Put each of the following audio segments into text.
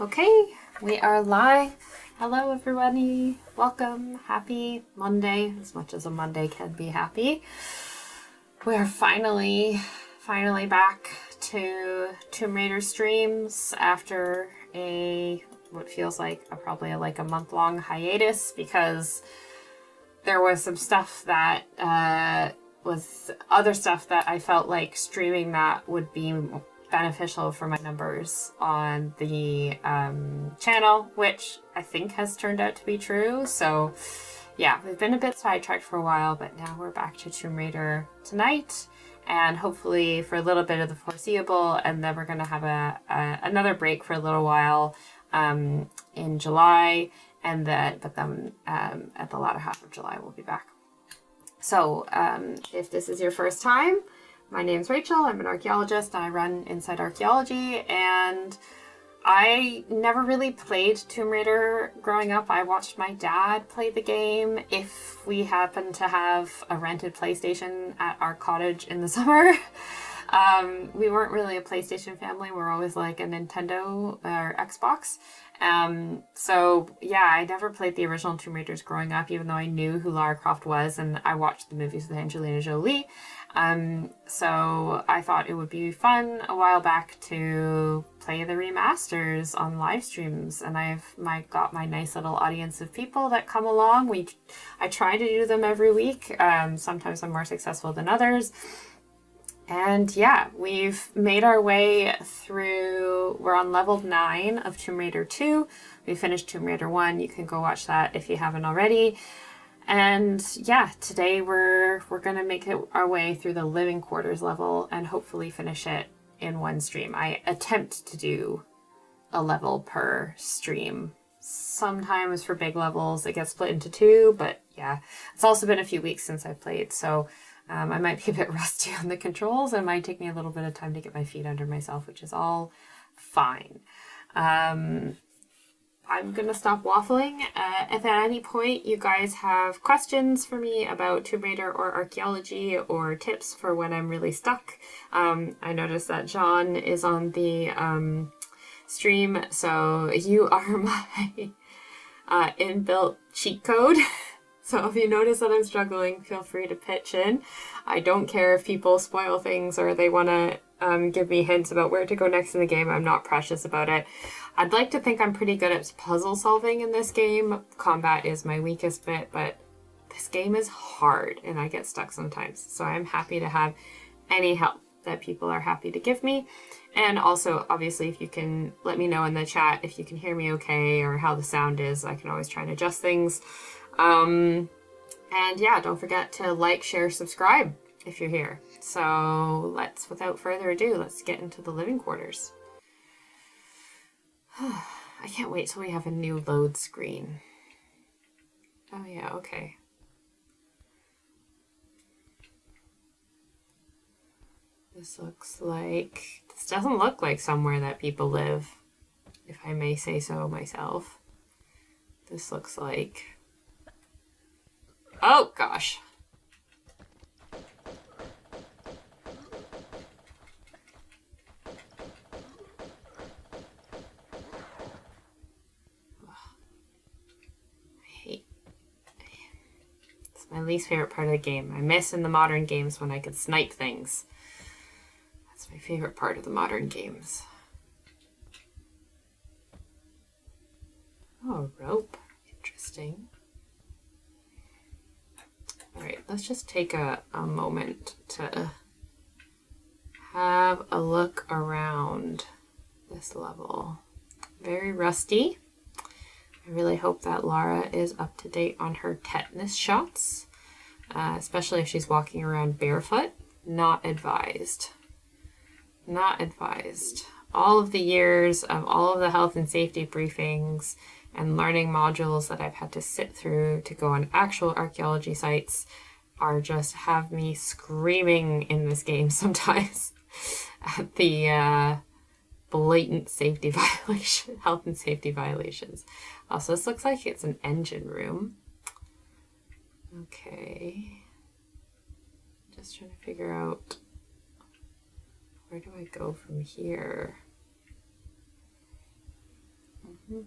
Okay, we are live. Hello everybody. Welcome. Happy Monday, as much as a Monday can be happy. We are finally back to Tomb Raider streams after what feels like probably a month-long hiatus, because there was some stuff that was other stuff that I felt like streaming that would be beneficial for my numbers on the channel, which I think has turned out to be true. So yeah, we've been a bit sidetracked for a while, but now we're back to Tomb Raider tonight, and hopefully for a little bit of the foreseeable, and then we're going to have another break for a little while in July, and then at the latter half of July we'll be back. So if this is your first time, my name's Rachel. I'm an archaeologist and I run Inside Archaeology, and I never really played Tomb Raider growing up. I watched my dad play the game if we happened to have a rented PlayStation at our cottage in the summer. We weren't really a PlayStation family. We're always like a Nintendo or Xbox. So yeah, I never played the original Tomb Raiders growing up, even though I knew who Lara Croft was, and I watched the movies with Angelina Jolie. So I thought it would be fun a while back to play the remasters on live streams, and I've got my nice little audience of people that come along. I try to do them every week. Sometimes I'm more successful than others. And yeah, we've made our way through, we're on level 9 of Tomb Raider 2. We finished Tomb Raider 1. You can go watch that if you haven't already. And yeah, today we're going to make our way through the living quarters level and hopefully finish it in one stream. I attempt to do a level per stream. Sometimes for big levels it gets split into 2, but yeah, it's also been a few weeks since I played, so I might be a bit rusty on the controls, and it might take me a little bit of time to get my feet under myself, which is all fine. I'm going to stop waffling. If at any point you guys have questions for me about Tomb Raider or archaeology, or tips for when I'm really stuck, I noticed that John is on the stream, so you are my inbuilt cheat code. So if you notice that I'm struggling, feel free to pitch in. I don't care if people spoil things or they want to give me hints about where to go next in the game. I'm not precious about it. I'd like to think I'm pretty good at puzzle solving in this game. Combat is my weakest bit, but this game is hard and I get stuck sometimes. So I'm happy to have any help that people are happy to give me. And also, obviously, if you can let me know in the chat if you can hear me okay or how the sound is, I can always try and adjust things. And yeah, don't forget to like, share, subscribe if you're here. So without further ado, let's get into the living quarters. I can't wait till we have a new load screen. Oh yeah, okay. This doesn't look like somewhere that people live, if I may say so myself. This looks like... Oh, gosh. It's my least favorite part of the game. I miss in the modern games when I could snipe things. That's my favorite part of the modern games. Oh, a rope. Interesting. Alright, let's just take a moment to have a look around this level. Very rusty. I really hope that Lara is up to date on her tetanus shots, especially if she's walking around barefoot. Not advised. Not advised. All of the years of all of the health and safety briefings and learning modules that I've had to sit through to go on actual archaeology sites are just have me screaming in this game sometimes at the blatant safety violation, health and safety violations. Also, this looks like it's an engine room. Okay. Just trying to figure out, where do I go from here? Oh,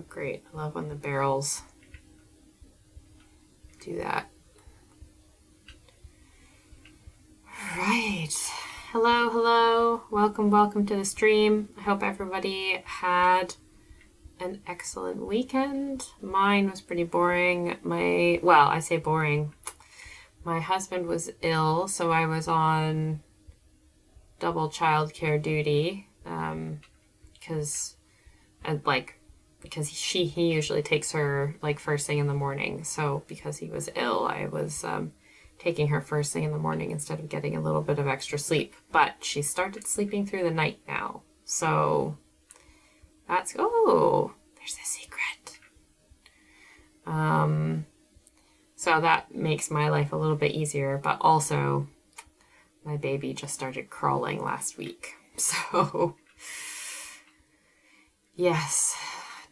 great. I love when the barrels do that. Right. Hello, hello. Welcome to the stream. I hope everybody had an excellent weekend. Mine was pretty boring. I say boring. My husband was ill, so I was on double childcare duty. Because he usually takes her like first thing in the morning. So because he was ill, I was taking her first thing in the morning instead of getting a little bit of extra sleep. But she started sleeping through the night now. So there's a secret. So that makes my life a little bit easier, but also my baby just started crawling last week. So yes,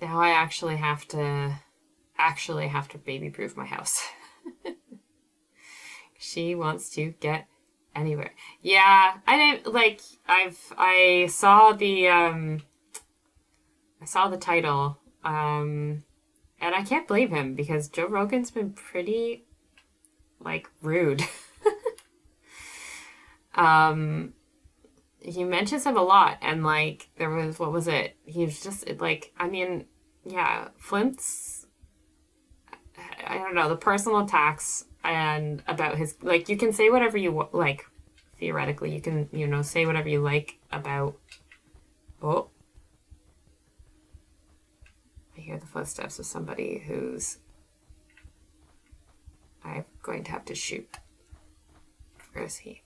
now I actually have to baby-proof my house. She wants to get anywhere. Yeah, I didn't I saw the title, and I can't blame him because Joe Rogan's been pretty rude. He mentions him a lot, and there was, what was it? He was just Flint's, I don't know, the personal attacks and about his, you can say whatever you theoretically, you can, say whatever you like about, I hear the footsteps of somebody who's I'm going to have to shoot. Where is he?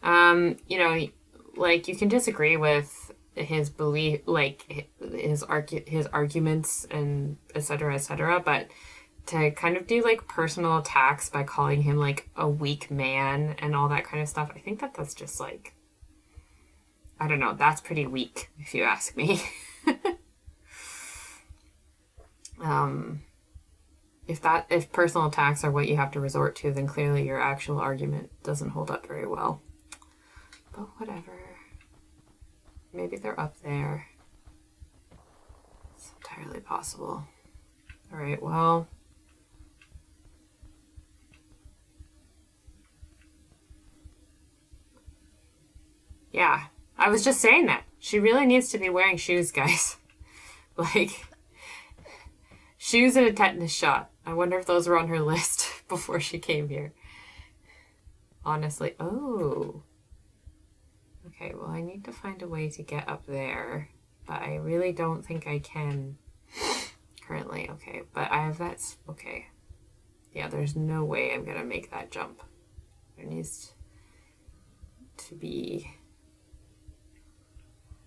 You can disagree with his belief, his arguments and et cetera, but to kind of do personal attacks by calling him a weak man and all that kind of stuff, I think that's just I don't know, that's pretty weak if you ask me. If personal attacks are what you have to resort to, then clearly your actual argument doesn't hold up very well. But whatever. Maybe they're up there. It's entirely possible. Alright, well. Yeah, I was just saying that. She really needs to be wearing shoes, guys. Shoes and a tetanus shot. I wonder if those were on her list before she came here. Honestly. Oh. Okay, well, I need to find a way to get up there. But I really don't think I can currently. Okay, but that's okay. Yeah, there's no way I'm going to make that jump. There needs to be...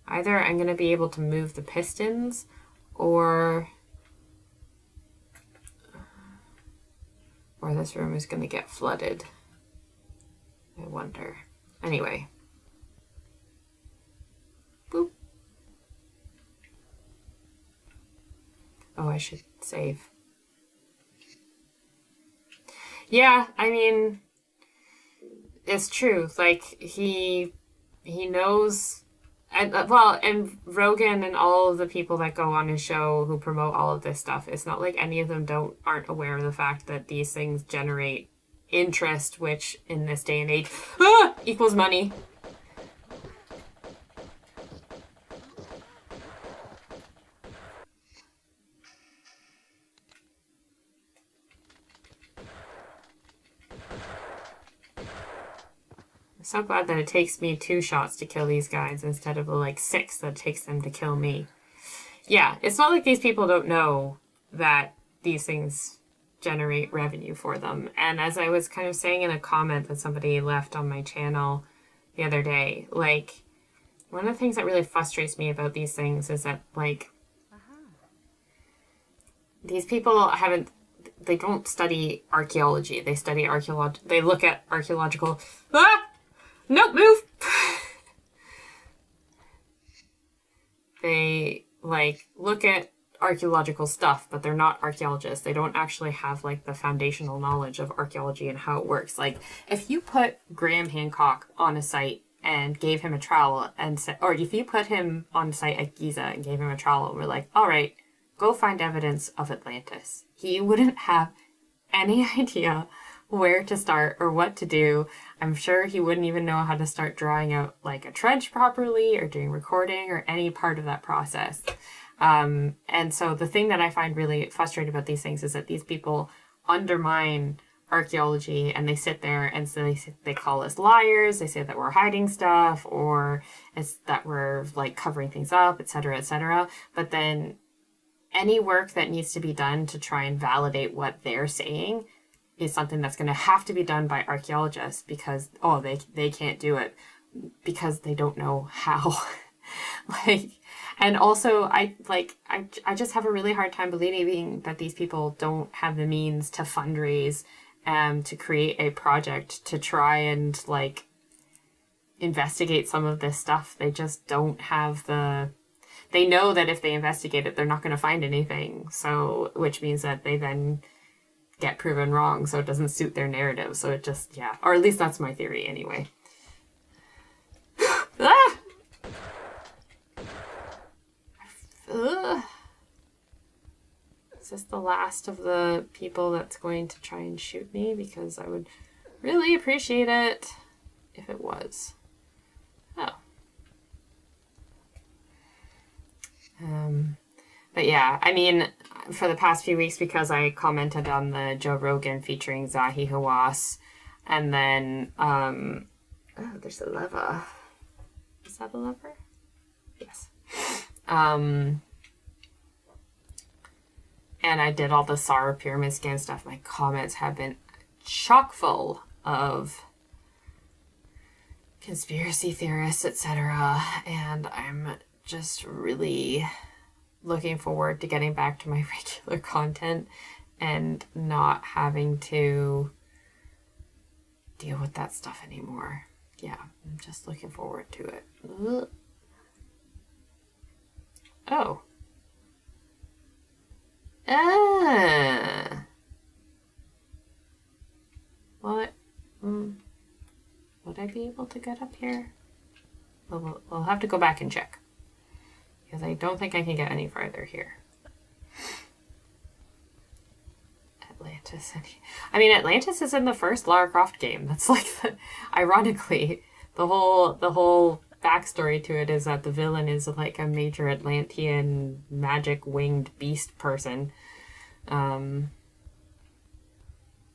Either I'm going to be able to move the pistons, or this room is going to get flooded. I wonder. Anyway. Boop. Oh, I should save. Yeah, I mean, it's true. He knows... And Rogan and all of the people that go on his show who promote all of this stuff, it's not like any of them aren't aware of the fact that these things generate interest, which in this day and age equals money. I'm so glad that it takes me 2 shots to kill these guys instead of the 6 that it takes them to kill me. Yeah, it's not like these people don't know that these things generate revenue for them. And as I was kind of saying in a comment that somebody left on my channel the other day, one of the things that really frustrates me about these things is that, these people they don't study archaeology. They study they look at archaeological... Ah! Nope, move! They, look at archaeological stuff, but they're not archaeologists. They don't actually have like the foundational knowledge of archaeology and how it works. Like if you put Graham Hancock on a site and gave him a trowel and said, or if you put him on site at Giza and gave him a trowel and we're like, all right, go find evidence of Atlantis, he wouldn't have any idea where to start or what to do. I'm sure he wouldn't even know how to start drawing out like a trench properly or doing recording or any part of that process. And so the thing that I find really frustrating about these things is that these people undermine archaeology, and they sit there and so they call us liars. They say that we're hiding stuff, or it's that we're like covering things up, etc., etc. But then any work that needs to be done to try and validate what they're saying is something that's going to have to be done by archaeologists because they can't do it because they don't know how. Like, and also I just have a really hard time believing that these people don't have the means to fundraise to create a project to try and like investigate some of this stuff. They just don't have they know that if they investigate it, they're not going to find anything. So, which means that they then get proven wrong. So it doesn't suit their narrative. So it just, yeah, or at least that's my theory anyway. Ah! Is this the last of the people that's going to try and shoot me? Because I would really appreciate it if it was. Oh. But yeah, I mean, for the past few weeks, because I commented on the Joe Rogan featuring Zahi Hawass, and then, oh, there's a lever. Is that a lever? Yes. And I did all the Sara pyramid scan stuff. My comments have been chock full of conspiracy theorists, etc. And I'm just really looking forward to getting back to my regular content and not having to deal with that stuff anymore. Yeah, I'm just looking forward to it. Ugh. Oh. What? Would I be able to get up here? We'll have to go back and check. Because I don't think I can get any farther here. Atlantis. I mean, Atlantis is in the first Lara Croft game. That's like, ironically, the whole backstory to it is that the villain is like a major Atlantean magic winged beast person.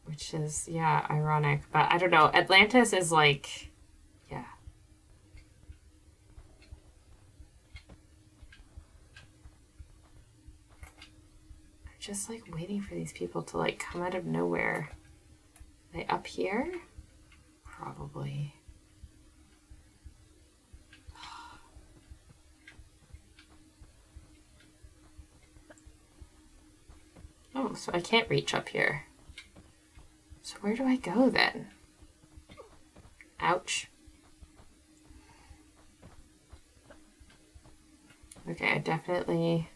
Which is, yeah, ironic. But I don't know. Atlantis is like, yeah. I'm just like waiting for these people to like come out of nowhere. Are they up here? Probably. Oh, so I can't reach up here. So where do I go then? Ouch. Okay, I definitely...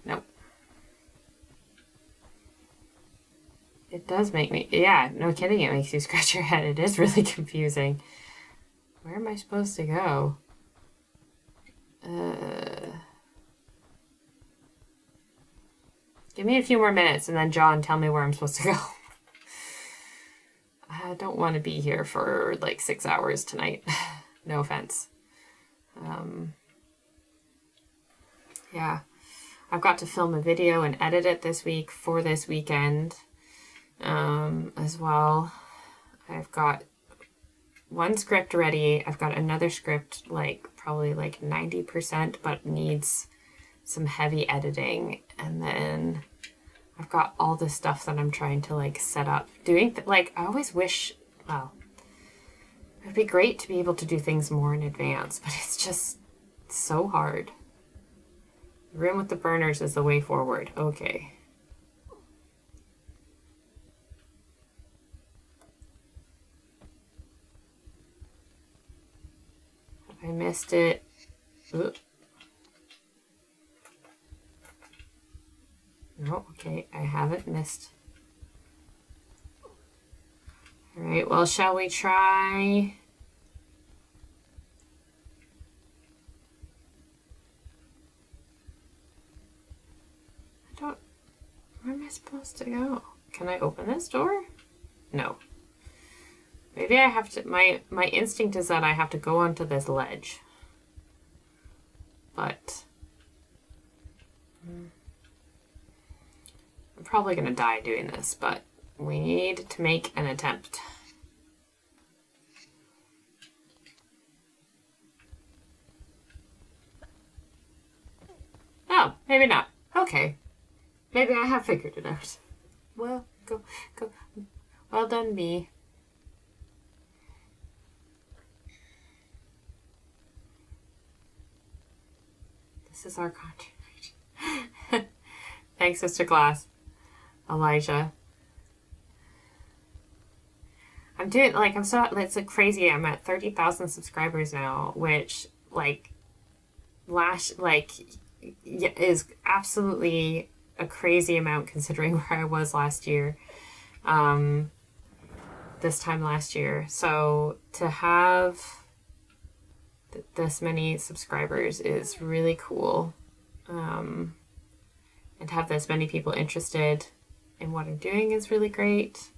Nope. It does make me... Yeah, no kidding, it makes you scratch your head. It is really confusing. Where am I supposed to go? Give me a few more minutes and then, John, tell me where I'm supposed to go. I don't want to be here for like 6 hours tonight. No offense. Yeah. I've got to film a video and edit it this week for this weekend as well. I've got one script ready. I've got another script like probably like 90% but needs some heavy editing, and then I've got all this stuff that I'm trying to like set up. I always wish, well, it would be great to be able to do things more in advance, but it's just so hard. The room with the burners is the way forward. Okay. Have I missed it? Ooh. No, okay, I haven't missed. All right, well, shall we try... Where am I supposed to go? Can I open this door? No. Maybe I have to... My instinct is that I have to go onto this ledge. But... I'm probably going to die doing this, but we need to make an attempt. Oh, maybe not. Okay. Maybe I have figured it out. Well, go. Well done, me. This is our contract. Thanks, Mr. Glass. Elijah. I'm doing, like, it's like crazy. I'm at 30,000 subscribers now, which, like, is absolutely a crazy amount considering where I was last year. This time last year. So to have this many subscribers is really cool. And to have this many people interested in what I'm doing is really great.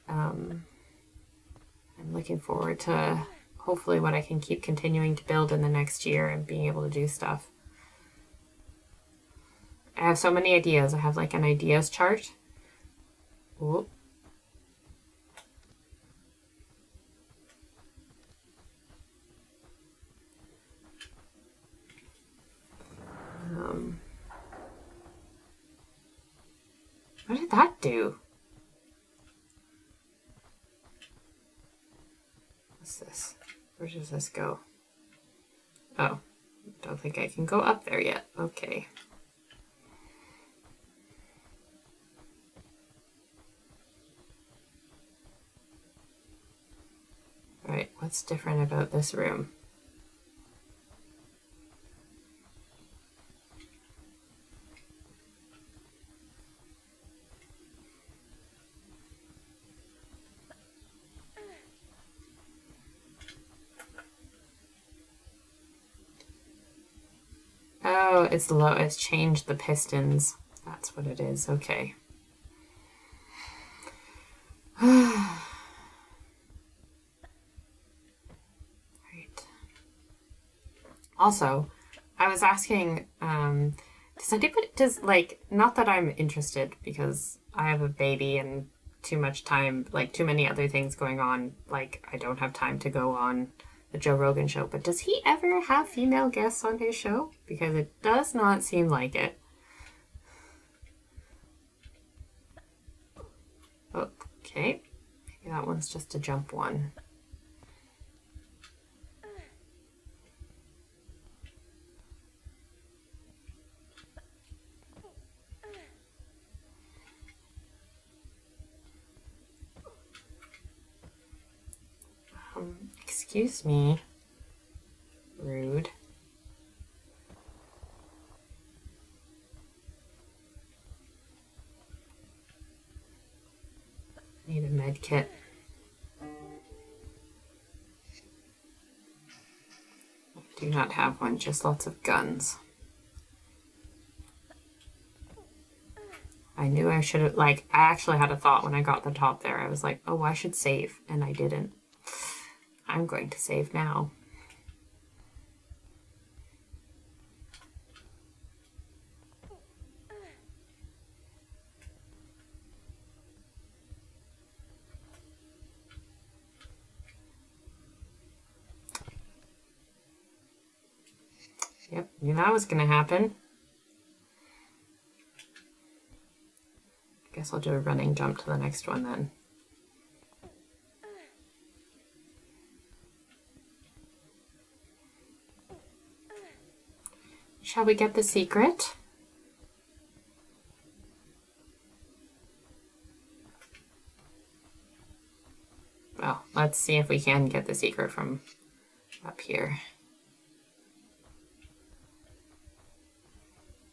I'm looking forward to hopefully what I can keep continuing to build in the next year and being able to do stuff. I have so many ideas. I have like an ideas chart. Ooh. What did that do? What's this? Where does this go? Oh, don't think I can go up there yet. Okay. All right, what's different about this room? Oh, it's low. It's changed the pistons. That's what it is. Okay. Right. Also, I was asking, not that I'm interested because I have a baby and too much time, like too many other things going on. Like I don't have time to go on the Joe Rogan show, but does he ever have female guests on his show? Because it does not seem like it. Okay, maybe that one's just a jump one. Excuse me. Rude. Need a med kit. I do not have one, just lots of guns. I knew I should have, I actually had a thought when I got the top there. I was like, oh, I should save, and I didn't. I'm going to save now. Yep, knew that was going to happen. Guess I'll do a running jump to the next one then. Shall we get the secret? Well, let's see if we can get the secret from up here.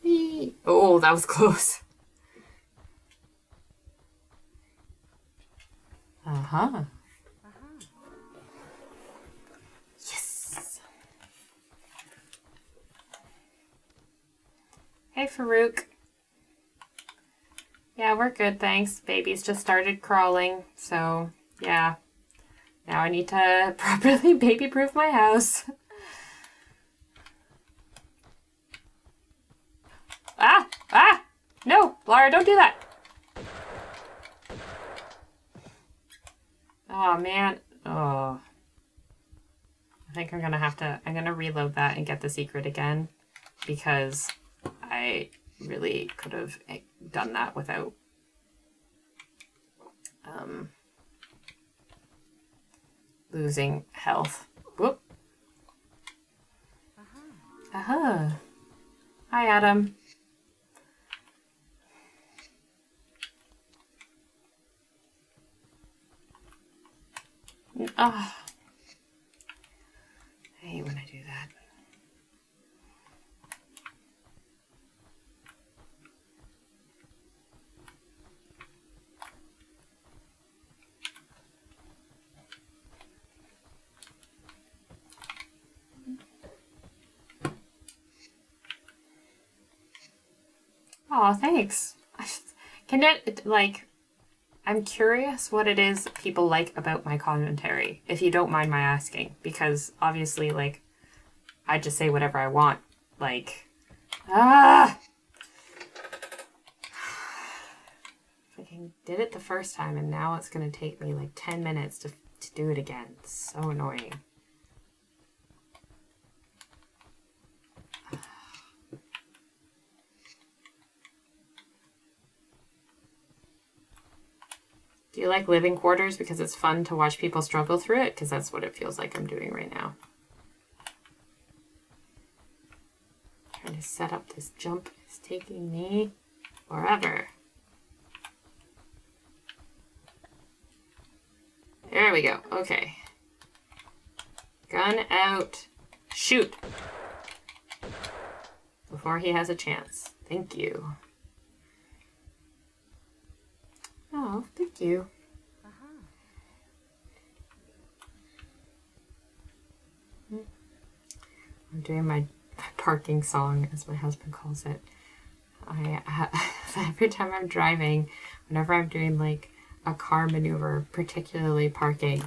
Whee! Oh, that was close. Uh-huh. Yes. Hey, Farouk. Yeah, we're good, thanks. Baby's just started crawling, so yeah. Now I need to properly baby-proof my house. Ah! Ah! No! Laura, don't do that! Oh, man. Oh. I think I'm gonna reload that and get the secret again, because I really could have done that without losing health. Whoop. Uh-huh. Hi, Adam. Oh. I hate when I do that. Oh, thanks. Can it, like, I'm curious what it is people like about my commentary, if you don't mind my asking, because obviously, like, I just say whatever I want. Like, I did it the first time, and now it's going to take me like 10 minutes to do it again. It's so annoying. Do you like living quarters because it's fun to watch people struggle through it? Because that's what it feels like I'm doing right now. Trying to set up this jump is taking me forever. There we go. Okay. Gun out. Shoot. Before he has a chance. Thank you. Oh, thank you. I'm doing my parking song, as my husband calls it. Every time I'm driving, whenever I'm doing like a car maneuver, particularly parking,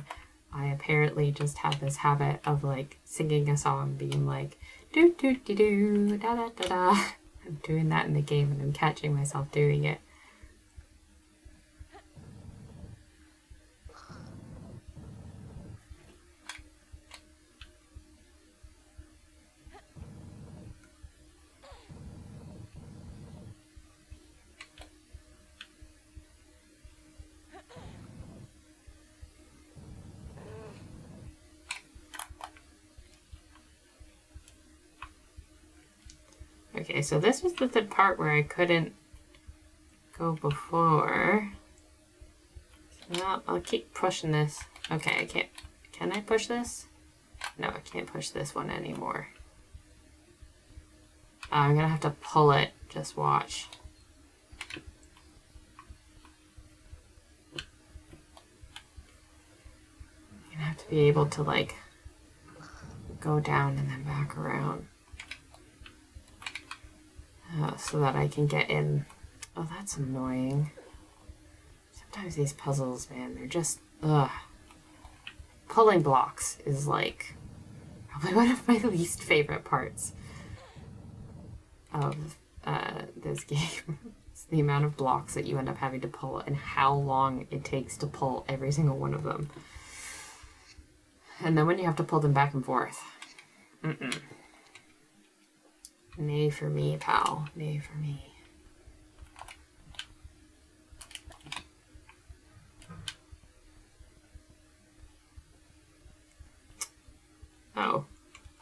I apparently just have this habit of like singing a song, being like do do do do da da da da. I'm doing that in the game, and I'm catching myself doing it. Okay, so this was the part where I couldn't go before. So I'll keep pushing this. Okay, I can't. Can I push this? No, I can't push this one anymore. I'm gonna have to pull it. Just watch. I'm gonna have to be able to like go down and then back around. So that I can get in. Oh, that's annoying. Sometimes these puzzles, man, they're just, ugh. Pulling blocks is like probably one of my least favorite parts of this game. It's the amount of blocks that you end up having to pull and how long it takes to pull every single one of them. And then when you have to pull them back and forth. Mm-mm. Nay for me, pal. Nay for me. Oh.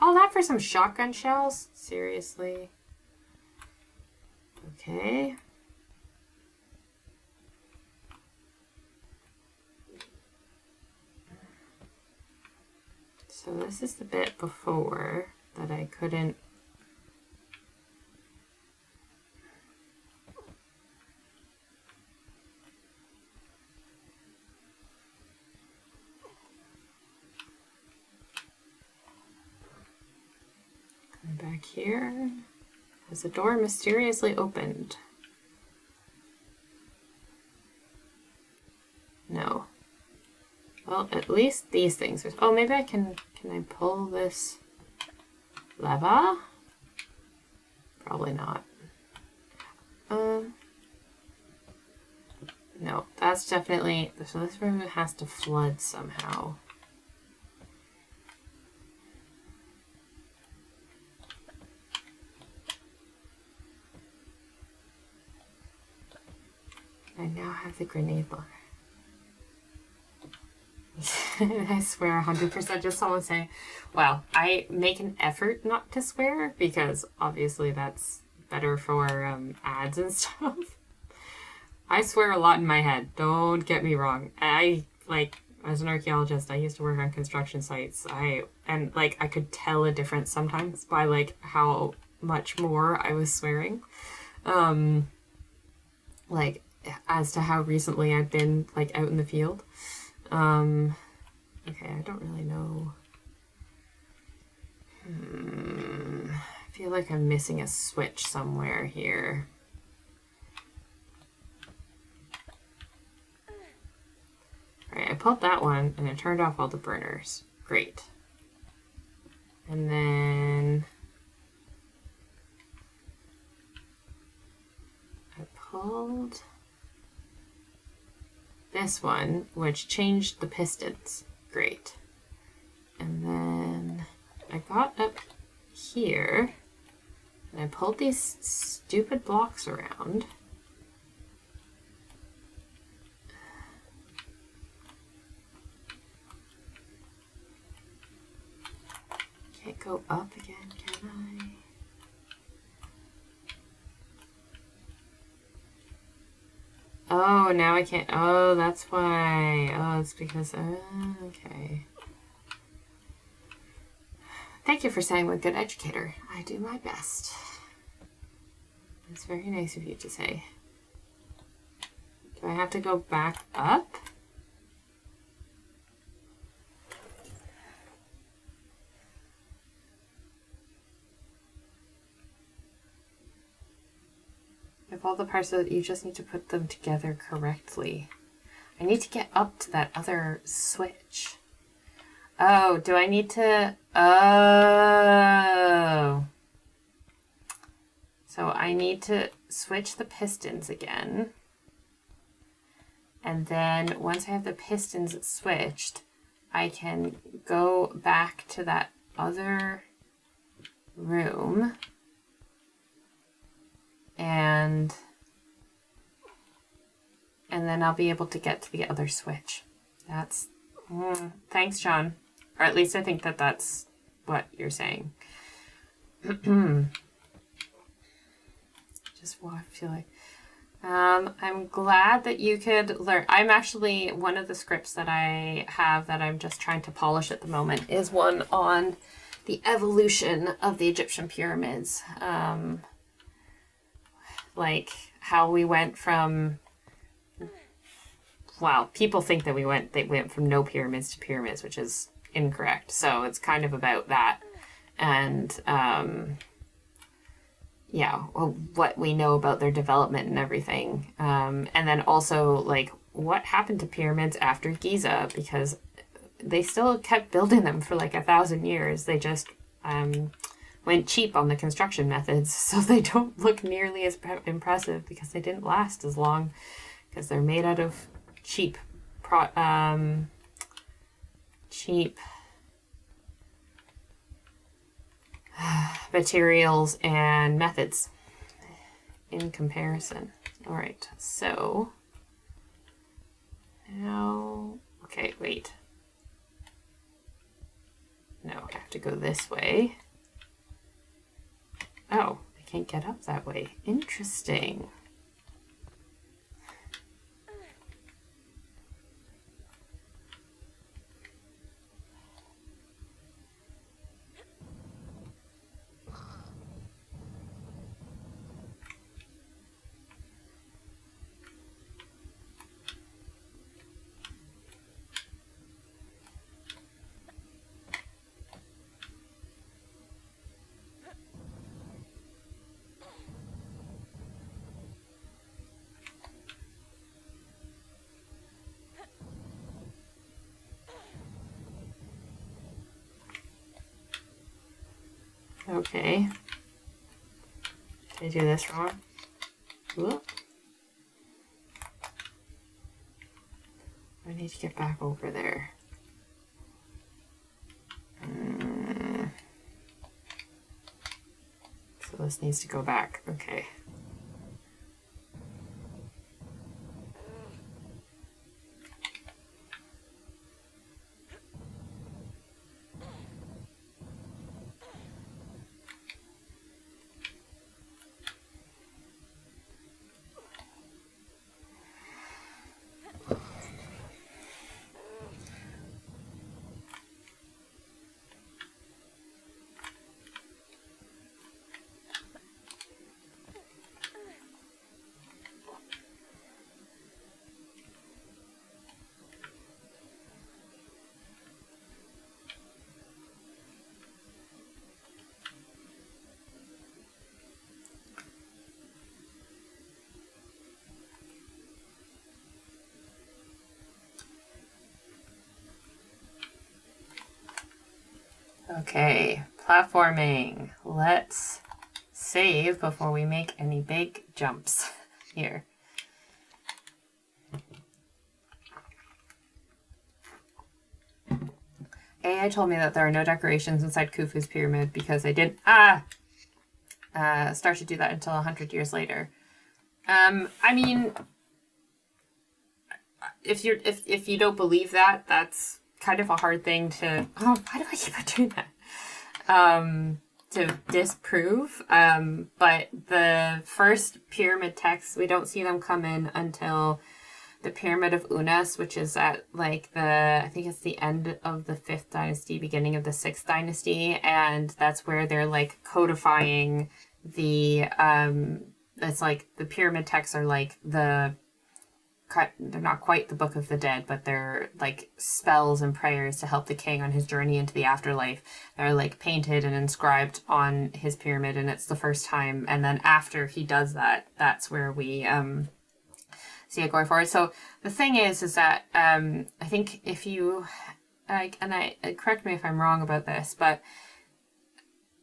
All that for some shotgun shells? Seriously? Okay. So this is the bit before that I couldn't. And back here, has the door mysteriously opened? No. Well, at least these things are... Oh, maybe I can I pull this lever? Probably not. No, that's definitely... So this room has to flood somehow. I now have the grenade launcher. I swear 100%, just someone saying, well, I make an effort not to swear because obviously that's better for ads and stuff. I swear a lot in my head, don't get me wrong. I, like, as an archaeologist, I used to work on construction sites. I could tell a difference sometimes by, like, how much more I was swearing. Like, as to how recently I've been, like, out in the field. Okay, I don't really know. I feel like I'm missing a switch somewhere here. Alright, I pulled that one and I turned off all the burners. Great. And then I pulled this one, which changed the pistons. Great. And then I got up here and I pulled these stupid blocks around. Can't go up again, can I? Oh, now I can't. Oh, that's why. Oh, it's because... okay. Thank you for saying we're a good educator. I do my best. It's very nice of you to say. Do I have to go back up? If all the parts that you just need to put them together correctly. I need to get up to that other switch. Oh, do I need to... Oh. So I need to switch the pistons again. And then once I have the pistons switched, I can go back to that other room. And then I'll be able to get to the other switch. That's... thanks, John. Or at least I think that that's what you're saying. Just what I feel like. I'm glad that you could learn. I'm actually, one of the scripts that I have that I'm just trying to polish at the moment is one on the evolution of the Egyptian pyramids. Like how we went from... Well, people think that they went from no pyramids to pyramids, which is incorrect. So it's kind of about that. And, yeah, what we know about their development and everything. And then also, like, what happened to pyramids after Giza? Because they still kept building them for, like, 1,000 years. They just went cheap on the construction methods. So they don't look nearly as impressive because they didn't last as long. Because they're made out of cheap materials and methods in comparison. All right, so now, okay, wait. No, I have to go this way. Oh, I can't get up that way. Interesting. Okay. Did I do this wrong? Whoop. I need to get back over there. So this needs to go back. Okay. Okay, platforming. Let's save before we make any big jumps here. AI told me that there are no decorations inside Khufu's pyramid because they didn't start to do that until 100 years later. I mean, if you don't believe that, that's kind of a hard thing to... Oh, why do I keep on doing that? To disprove. But the first pyramid texts, we don't see them come in until the Pyramid of Unas, which is at like I think it's the end of the 5th dynasty, beginning of the 6th dynasty. And that's where they're like codifying the, it's like the pyramid texts are like they're not quite the Book of the Dead, but they're like spells and prayers to help the king on his journey into the afterlife. They're like painted and inscribed on his pyramid, and it's the first time. And then after he does that, that's where we see it going forward. So the thing is that I think if you, correct me if I'm wrong about this, but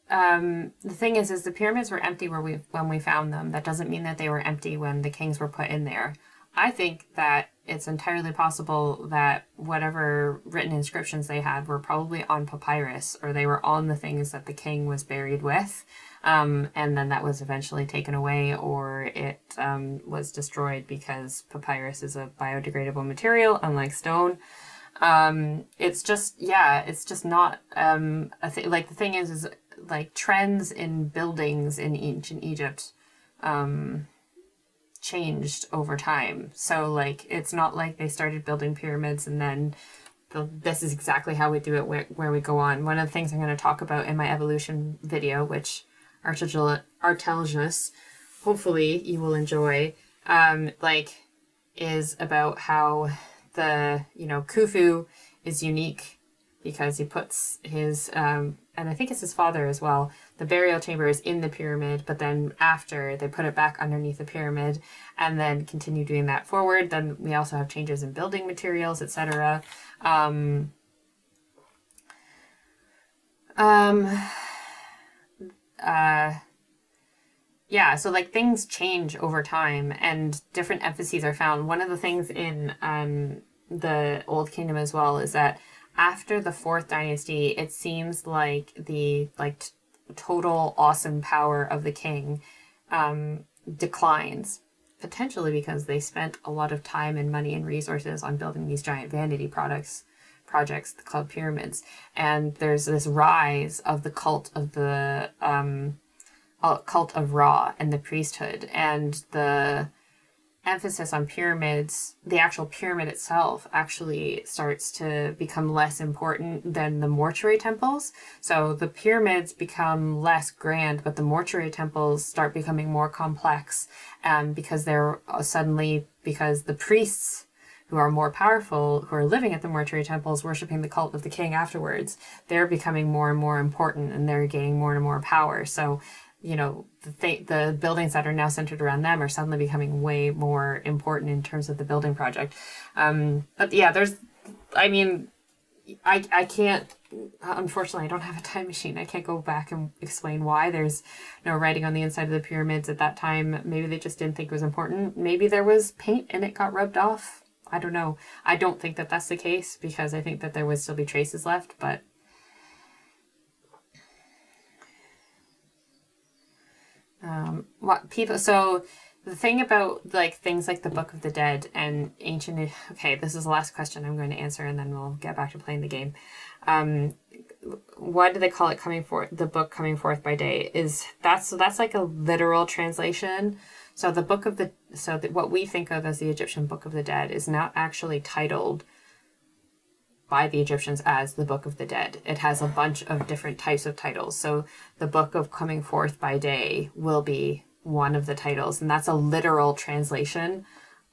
the thing is the pyramids were empty when we found them. That doesn't mean that they were empty when the kings were put in there. I think that it's entirely possible that whatever written inscriptions they had were probably on papyrus, or they were on the things that the king was buried with. And then that was eventually taken away, or it was destroyed because papyrus is a biodegradable material, unlike stone. It's just not a thing. Like the thing is like trends in buildings in ancient Egypt changed over time. So like it's not like they started building pyramids and then this is exactly how we do it where we go on. One of the things I'm going to talk about in my evolution video, which Archaeologist, hopefully you will enjoy, is about how Khufu is unique because he puts his, and I think it's his father as well, the burial chamber is in the pyramid, but then after they put it back underneath the pyramid and then continue doing that forward. Then we also have changes in building materials, etc. Yeah, so like things change over time and different emphases are found. One of the things in the Old Kingdom as well is that after the 4th dynasty, it seems like the total awesome power of the king declines, potentially because they spent a lot of time and money and resources on building these giant vanity projects called pyramids. And there's this rise of the cult of Ra and the priesthood, and the emphasis on pyramids, the actual pyramid itself actually starts to become less important than the mortuary temples. So the pyramids become less grand, but the mortuary temples start becoming more complex because because the priests who are more powerful, who are living at the mortuary temples, worshiping the cult of the king afterwards, they're becoming more and more important and they're gaining more and more power. So the buildings that are now centered around them are suddenly becoming way more important in terms of the building project. But yeah, I can't unfortunately, I don't have a time machine. I can't go back and explain why. There's no writing on the inside of the pyramids at that time. Maybe they just didn't think it was important. Maybe there was paint and it got rubbed off. I don't know. I don't think that that's the case, because I think that there would still be traces left, but so the thing about like things like the Book of the Dead and ancient, okay, this is the last question I'm going to answer and then we'll get back to playing the game. Why do they call it the book coming forth by day? That's like a literal translation. So what we think of as the Egyptian Book of the Dead is not actually titled by the Egyptians as the Book of the Dead. It has a bunch of different types of titles. So the Book of Coming Forth by Day will be one of the titles, and that's a literal translation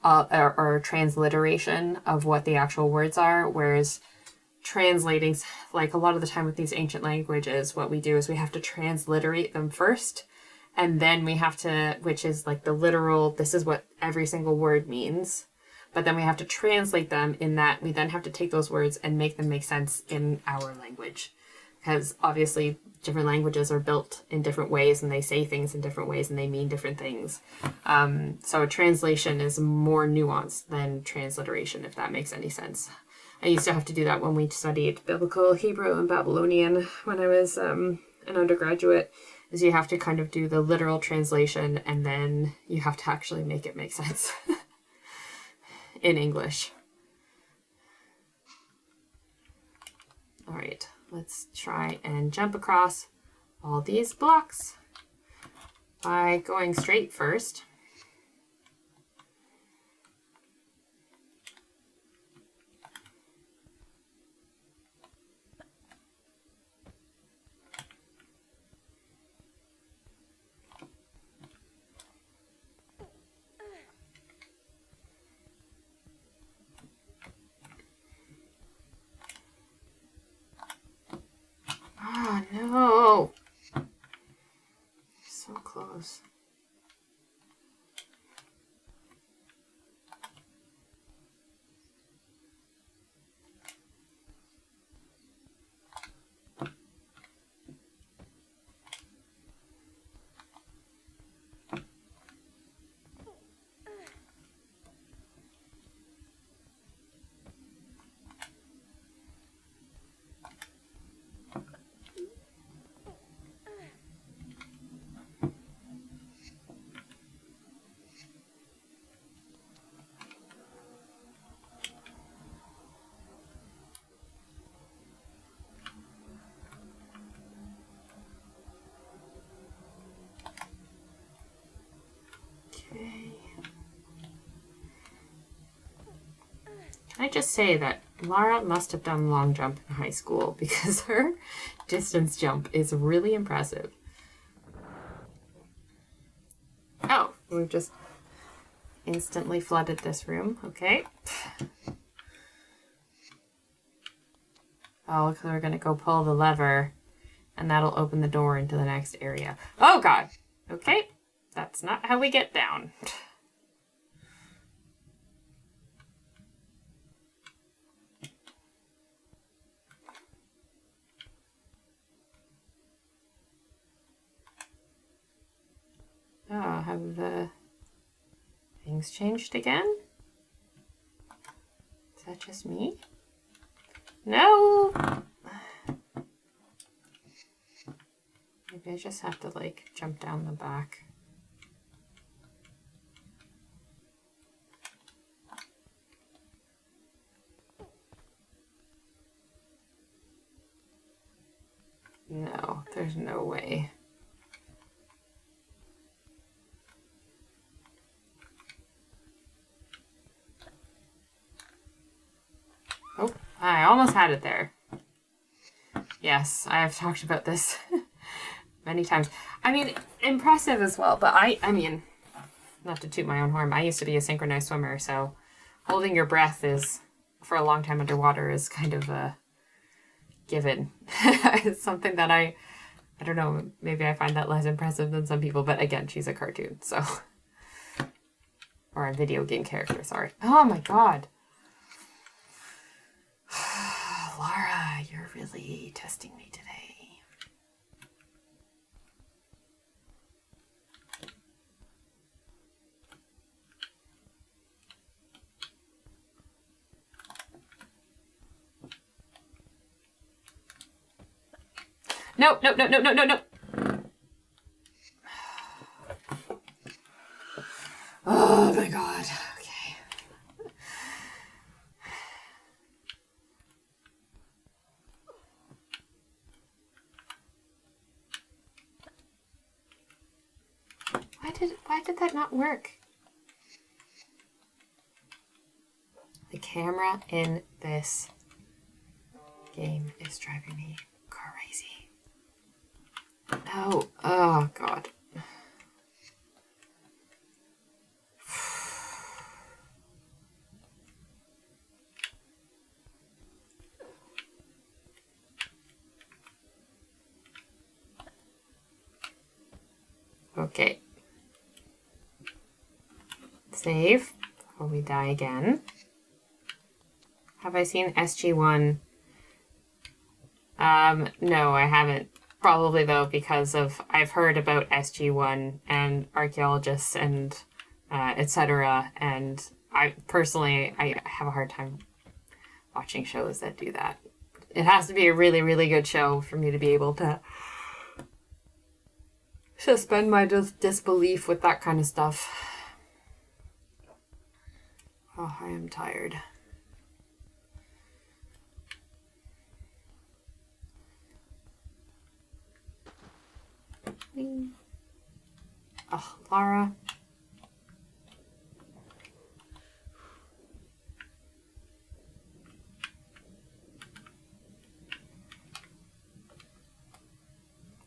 or transliteration of what the actual words are, whereas translating, like a lot of the time with these ancient languages, what we do is we have to transliterate them first, and then we have to, which is like the literal, this is what every single word means, but then we have to translate them in that we then have to take those words and make them make sense in our language, because obviously different languages are built in different ways and they say things in different ways and they mean different things. So a translation is more nuanced than transliteration, if that makes any sense. I used to have to do that when we studied Biblical Hebrew and Babylonian when I was an undergraduate, is you have to kind of do the literal translation and then you have to actually make it make sense in English. All right, let's try and jump across all these blocks by going straight first. Oh no! So close. Can I just say that Lara must have done long jump in high school, because her distance jump is really impressive. Oh, we've just instantly flooded this room. Okay. Oh, because we're going to go pull the lever, and that'll open the door into the next area. Oh, God. Okay. That's not how we get down. Oh, have the things changed again? Is that just me? No! Maybe I just have to, like, jump down the back. No, there's no way. Oh, I almost had it there. Yes, I have talked about this many times. I mean, impressive as well, but I mean, not to toot my own horn, I used to be a synchronized swimmer, so holding your breath is, for a long time underwater, is kind of a given. It's something that I don't know, maybe I find that less impressive than some people, but again, she's a cartoon, so. Or a video game character, sorry. Oh my God. Laura, you're really testing me today. No, no, no, no, no, no, no. Oh my God. Okay. Why did that not work? The camera in this game is driving me crazy. No. Oh God. Okay. Save before we die again. Have I seen SG-1? No, I haven't. Probably though, because I've heard about SG-1 and Archaeologists and etc. And I personally have a hard time watching shows that do that. It has to be a really, really good show for me to be able to suspend my disbelief with that kind of stuff. Oh, I am tired. Oh, Lara.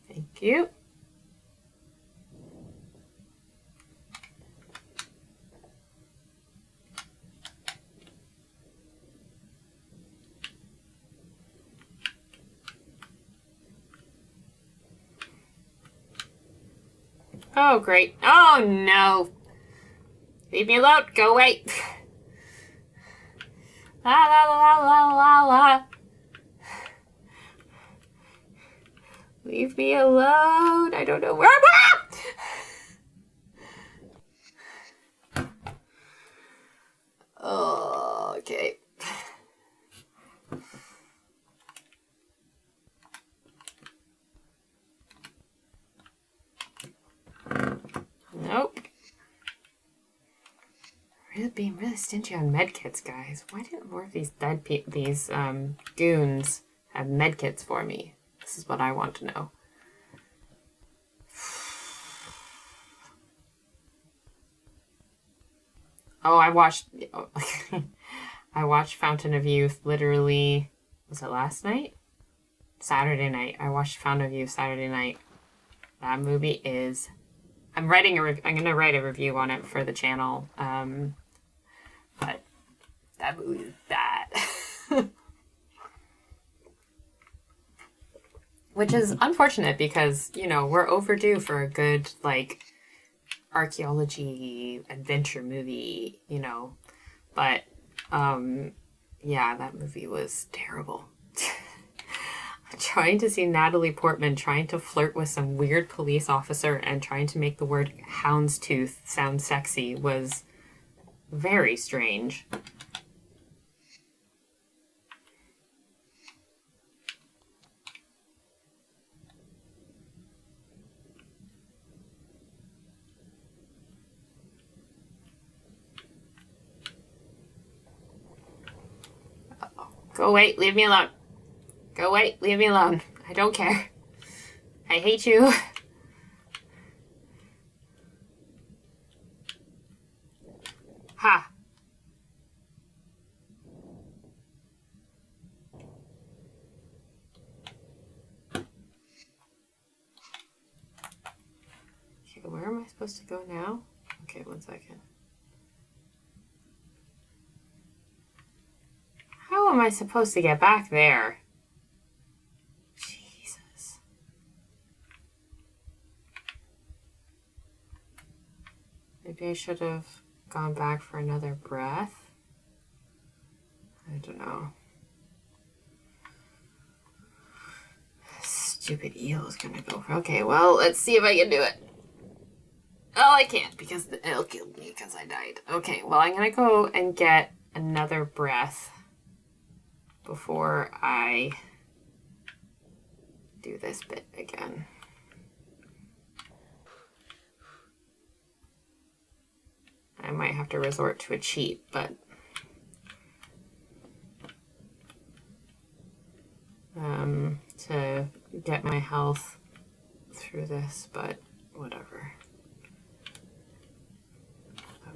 Thank you. Oh, great. Oh, no. Leave me alone. Go away. La, la, la, la, la, la. Leave me alone. I don't know where I'm at. Oh, okay. Nope. Being really stingy on medkits, guys. Why didn't more of these goons have medkits for me? This is what I want to know. Oh, I watched Fountain of Youth literally, was it last night? Saturday night. I watched Fountain of Youth Saturday night. That movie is... I'm going to write a review on it for the channel. But that movie is bad. Which is unfortunate because, you know, we're overdue for a good, like, archaeology adventure movie, you know. But, yeah, that movie was terrible. Trying to see Natalie Portman trying to flirt with some weird police officer and trying to make the word houndstooth sound sexy was very strange. Uh-oh. Go away, leave me alone. Go away, leave me alone. I don't care. I hate you. Ha. Okay, where am I supposed to go now? Okay, 1 second. How am I supposed to get back there? Jesus. Maybe I should have gone back for another breath. I don't know. Stupid eel is gonna go. Okay, well, let's see if I can do it. Oh, I can't because the eel killed me because I died. Okay, well, I'm gonna go and get another breath before I do this bit again. I might have to resort to a cheat, but to get my health through this, but whatever.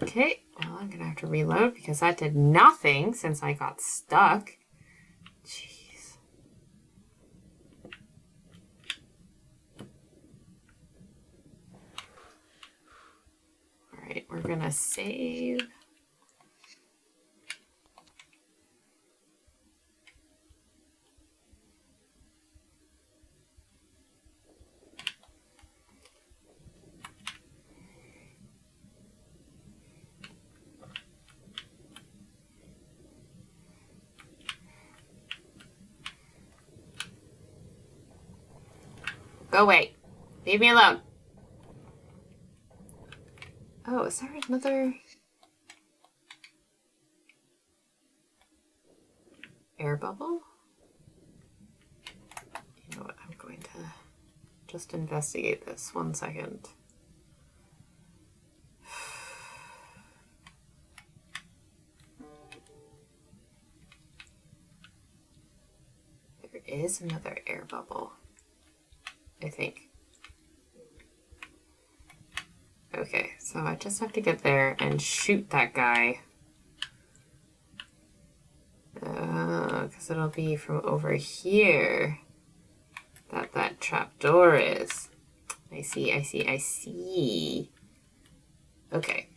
Okay, well, I'm gonna have to reload because that did nothing since I got stuck. Jeez. All right, we're gonna save. Go away. Leave me alone. Oh, is there another air bubble? You know what? I'm going to just investigate this 1 second. There is another air bubble, I think. Okay, so I just have to get there and shoot that guy. Because it'll be from over here that trap door is. I see, I see, I see. Okay.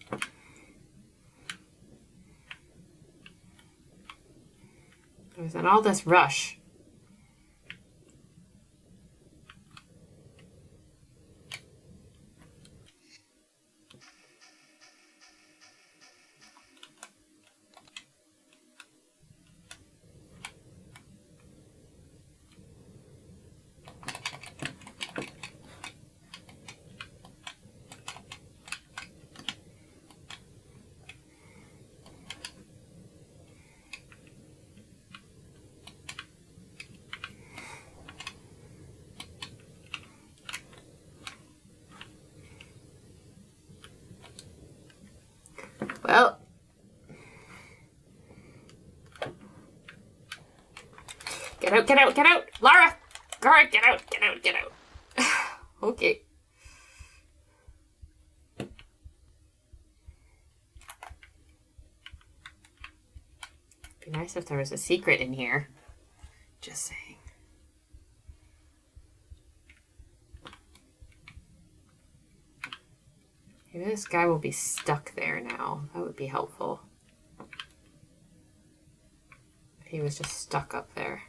I was in all this rush. Well, get out, get out, get out! Lara! Gara, get out, get out, get out. Okay. Be nice if there was a secret in here. Just saying. Maybe this guy will be stuck there now. That would be helpful. If he was just stuck up there.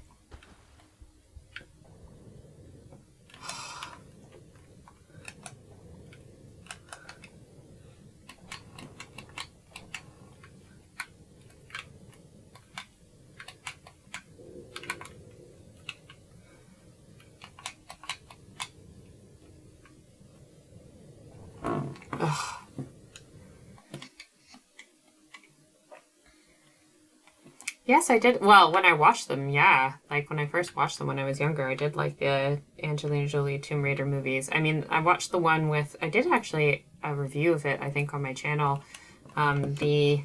Ugh. Yes, I did. Well, when I watched them, yeah. Like, when I first watched them when I was younger, I did like the Angelina Jolie Tomb Raider movies. I mean, I watched the one with... I did actually a review of it, I think, on my channel. The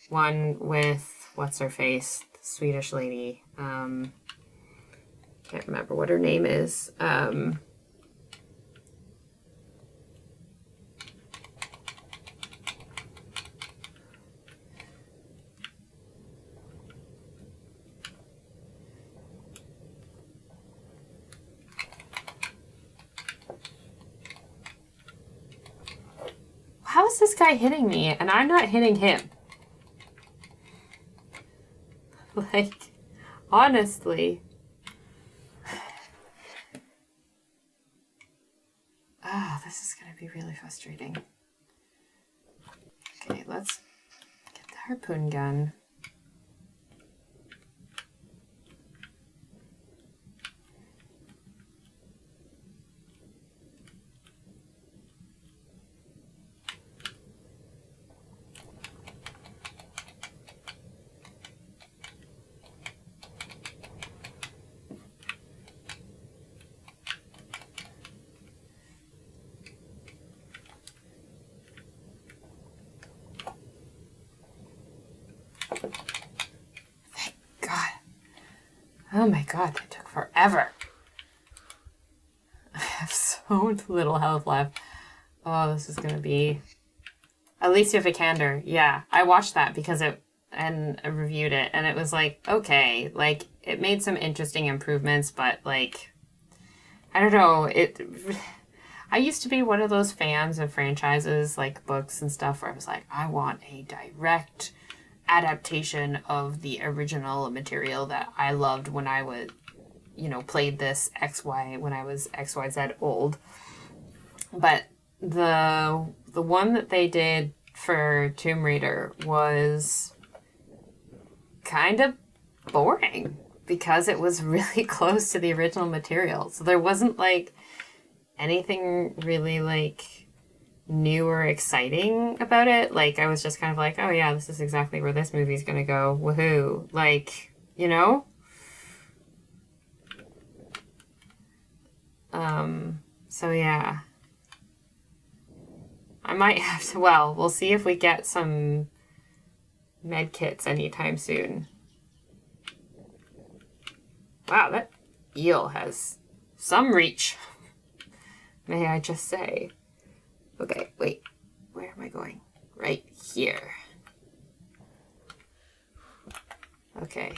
one with... What's-her-face? The Swedish lady. Can't remember what her name is. How is this guy hitting me and I'm not hitting him? Like, honestly. Ah, this is going to be really frustrating. Okay, let's get the harpoon gun. Oh my god, that took forever. I have so little health left. Oh, this is gonna be... Alicia Vikander. Yeah, I watched that because I reviewed it, and it was like, okay, like, it made some interesting improvements, but, like, I don't know, I used to be one of those fans of franchises, like books and stuff, where I was like, I want a direct adaptation of the original material that I loved when I was, played this when I was XYZ old. But the one that they did for Tomb Raider was kind of boring because it was really close to the original material. So there wasn't like anything really like new or exciting about it. Like I was just kind of like, oh yeah, this is exactly where this movie's gonna go. Woohoo. Like, so yeah. I might have to, we'll see if we get some med kits anytime soon. Wow, that eel has some reach, may I just say. Okay, wait, where am I going? Right here. Okay.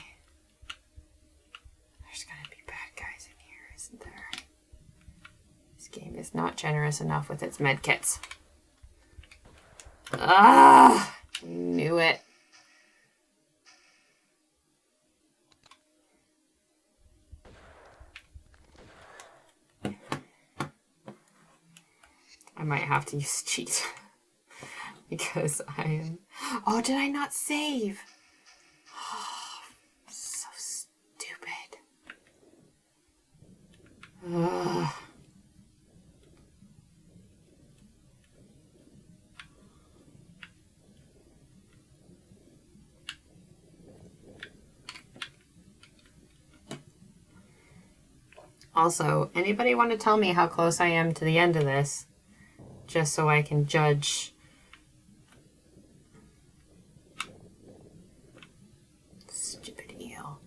There's gonna be bad guys in here, isn't there? This game is not generous enough with its med kits. Ah, knew it. I might have to use cheat because I am... Oh, did I not save? Oh, so stupid. Ugh. Also, anybody want to tell me how close I am to the end of this? Just so I can judge. Stupid eel.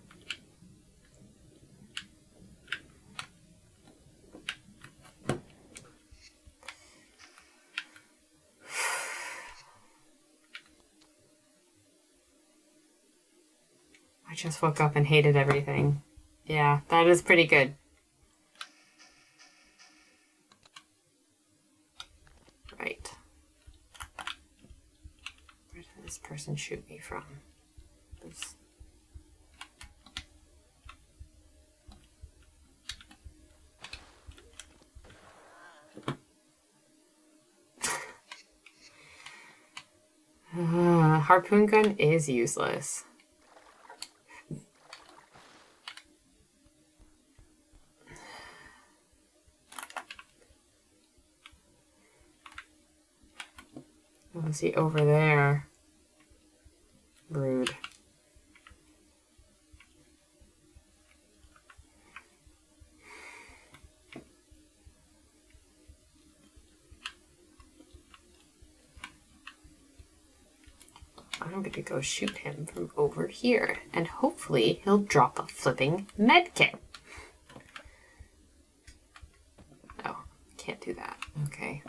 I just woke up and hated everything. Yeah, that is pretty good. Right. Where did this person shoot me from? This. Harpoon gun is useless. Let's see, over there. Rude. I'm gonna go shoot him from over here, and hopefully he'll drop a flipping medkit. Oh, can't do that. Okay,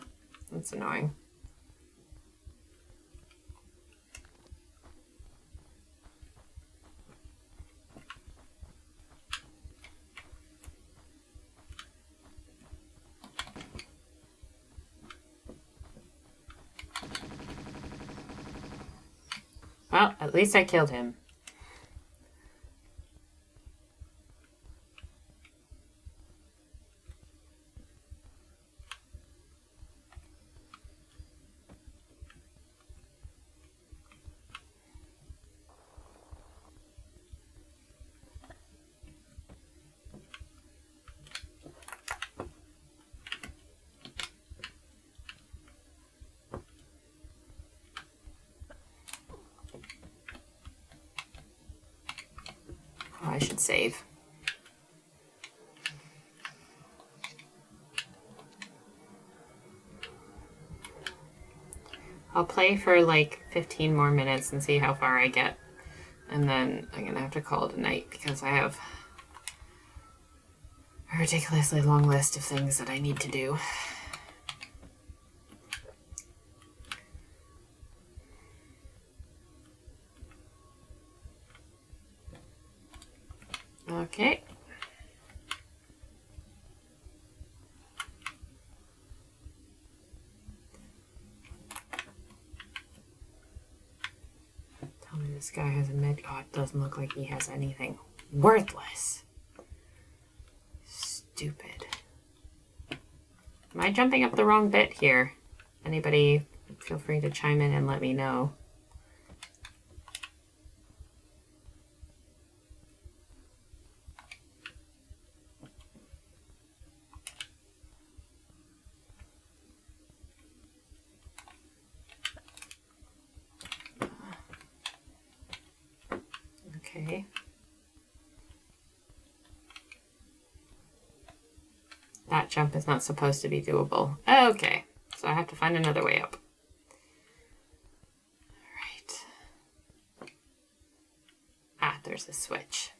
that's annoying. Well, at least I killed him. I should save. I'll play for like 15 more minutes and see how far I get. And then I'm gonna have to call it a night because I have a ridiculously long list of things that I need to do. Okay. Tell me this guy has a med. Oh, it doesn't look like he has anything. Worthless. Stupid. Am I jumping up the wrong bit here? Anybody, feel free to chime in and let me know. Okay. That jump is not supposed to be doable. Okay, so I have to find another way up. All right. Ah, there's a switch.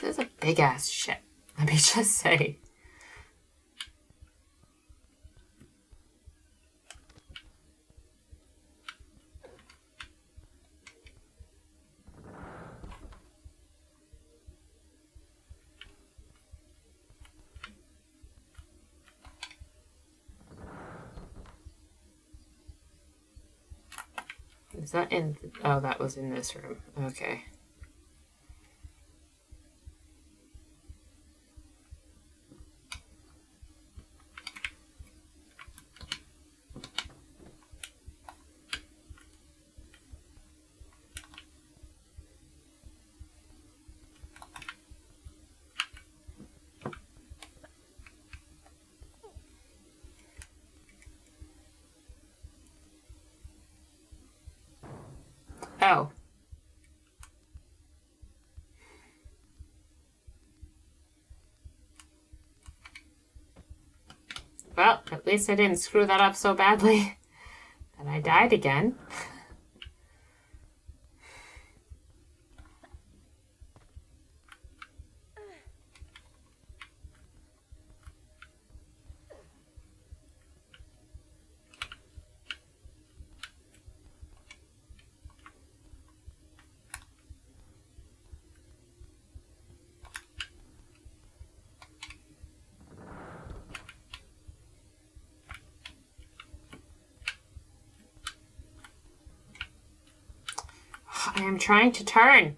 This is a big ass ship, let me just say. Is that in? Oh, that was in this room. Okay. Oh. Well, at least I didn't screw that up so badly that I died again. I am trying to turn.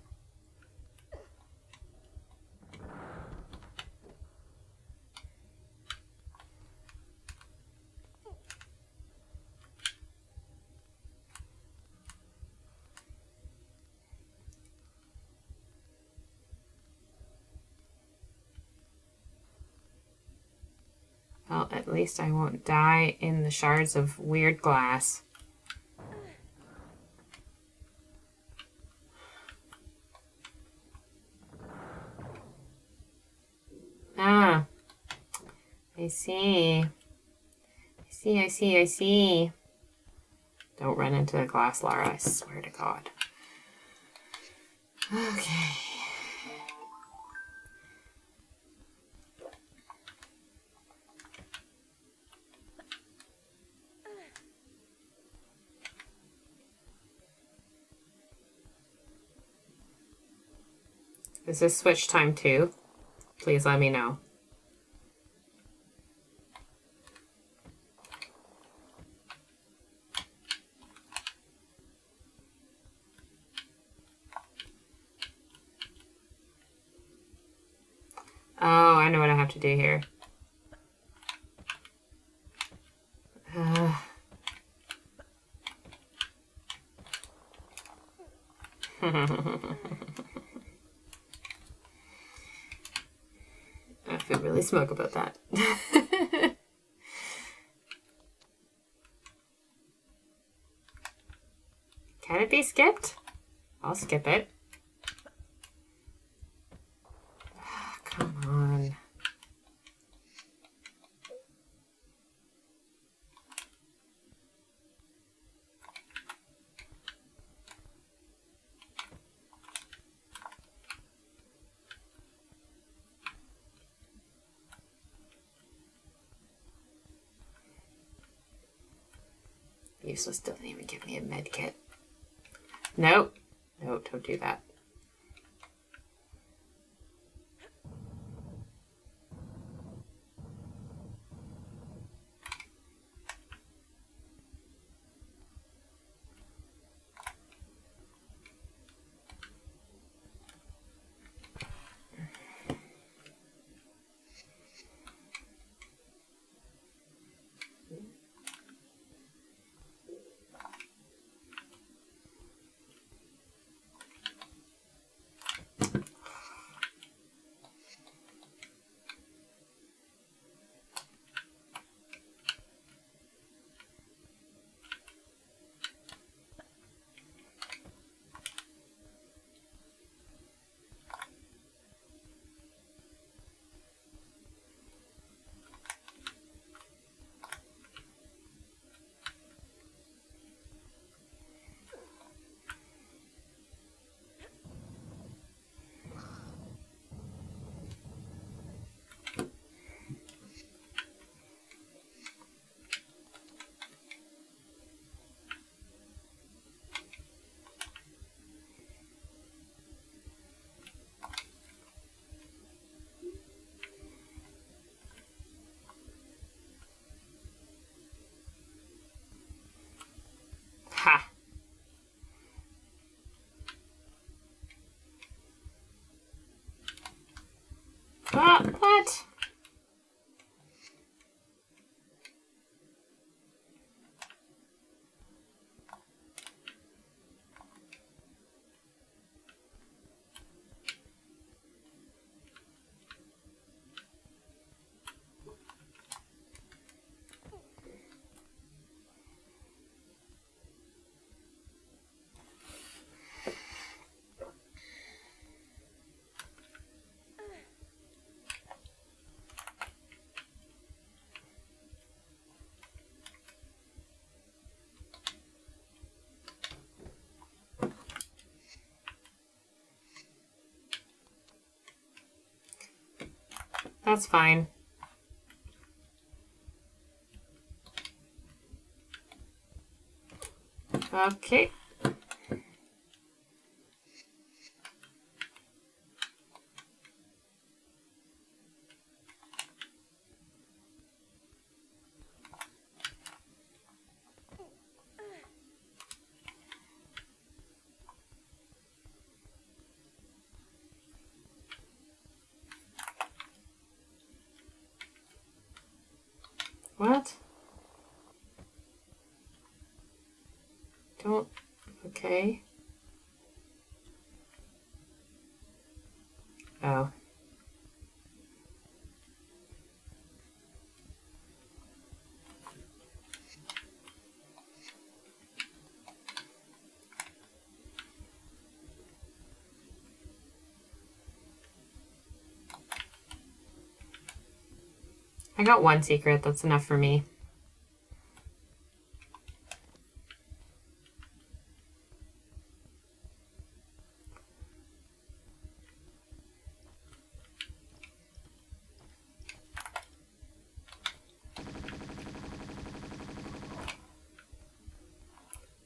Well, at least I won't die in the shards of weird glass. Ah, I see. I see. Don't run into the glass, Lara, I swear to God. Okay. Is this switch time too? Please let me know. Oh, I know what I have to do here. feel really smug about that. Can it be skipped? I'll skip it. Come on. Useless doesn't even give me a med kit. Nope. No, don't do that. Ha! What? That's fine. Okay. What? Don't. Okay. Oh. I got one secret. That's enough for me.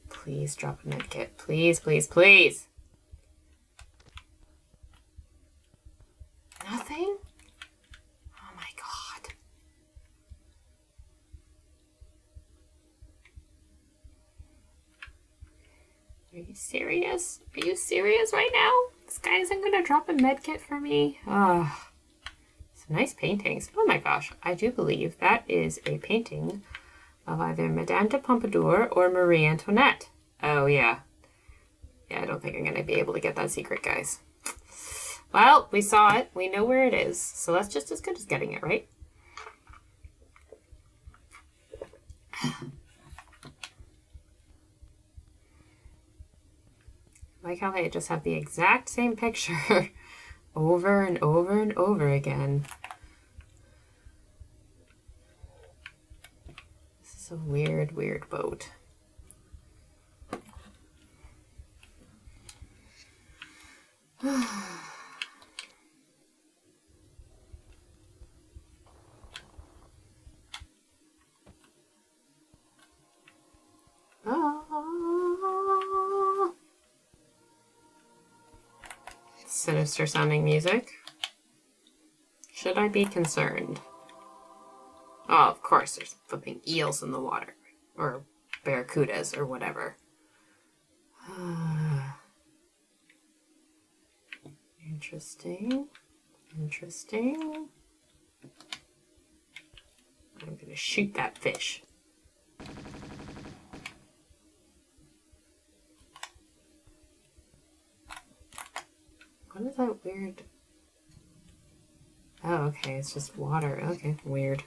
Please drop a medkit. Please, please, please. Nothing? Oh my god. Are you serious? Are you serious right now? This guy isn't gonna drop a medkit for me? Oh, some nice paintings. Oh my gosh. I do believe that is a painting of either Madame de Pompadour or Marie Antoinette. Oh, yeah. Yeah, I don't think I'm going to be able to get that secret, guys. Well, we saw it. We know where it is. So that's just as good as getting it, right? Like how they just have the exact same picture over and over and over again. This is a weird, weird boat. Sinister sounding music. Should I be concerned? Oh, of course, there's flipping eels in the water. Or barracudas or whatever. Interesting. Interesting. I'm gonna shoot that fish. What is that weird? Oh, okay, it's just water. Okay, weird.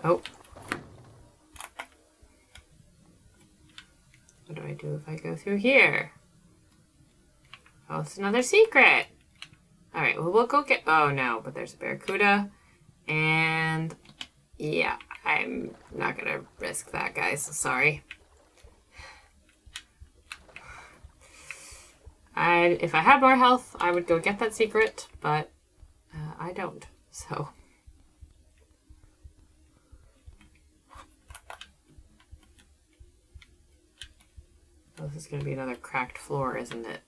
Oh. What do I do if I go through here? Oh, it's another secret. Alright, well, we'll go get... Oh, no, but there's a barracuda. And... yeah, I'm not gonna risk that, guys. Sorry. If I had more health, I would go get that secret, but I don't, so... Oh, this is gonna be another cracked floor, isn't it?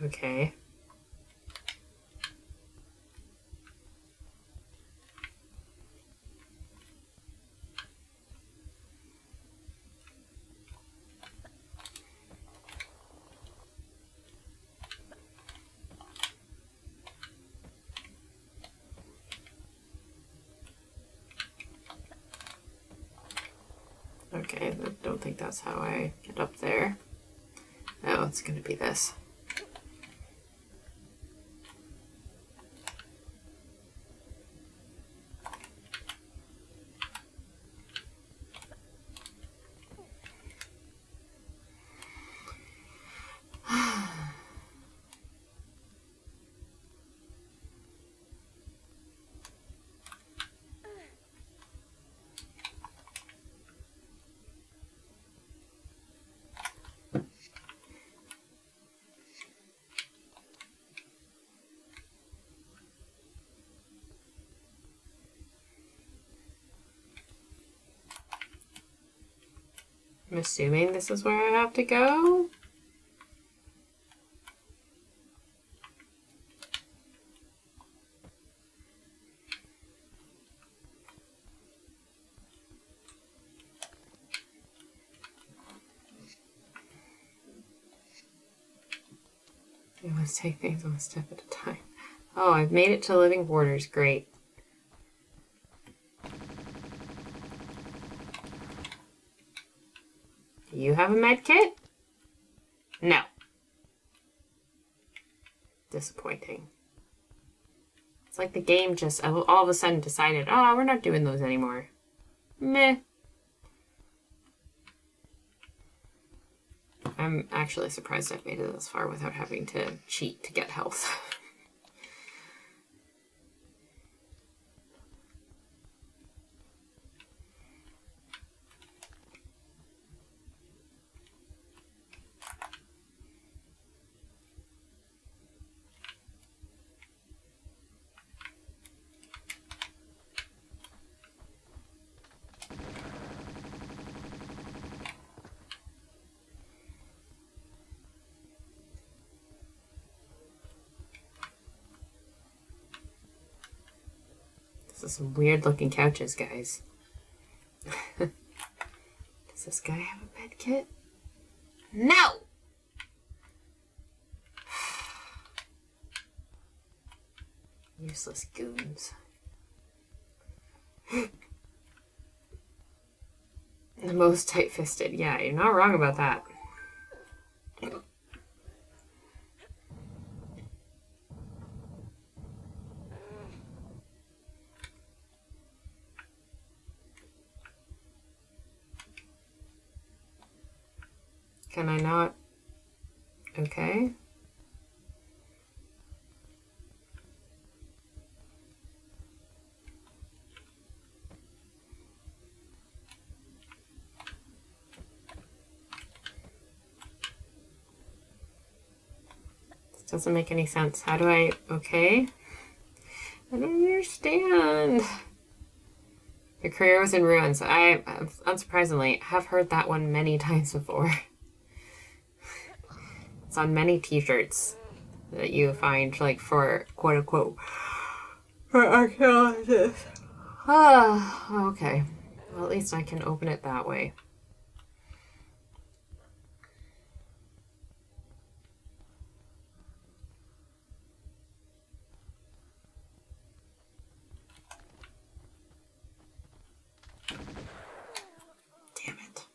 Okay. Okay, I don't think that's how I get up there. Oh, it's gonna be this. I'm assuming this is where I have to go. I must take things one step at a time. Oh, I've made it to living quarters. Great. Do you have a med kit? No. Disappointing. It's like the game just all of a sudden decided, oh, we're not doing those anymore. Meh. I'm actually surprised I've made it this far without having to cheat to get health. are some weird looking couches, guys. Does this guy have a med kit? No! Useless goons. The most tight-fisted. Yeah, you're not wrong about that. Can I not? Okay. This doesn't make any sense. How do I... Okay. I don't understand. Your career was in ruins. I, unsurprisingly, have heard that one many times before. It's on many t-shirts that you find, like, for quote-unquote, for archaeologists. Ah, okay. Well, at least I can open it that way. Damn it.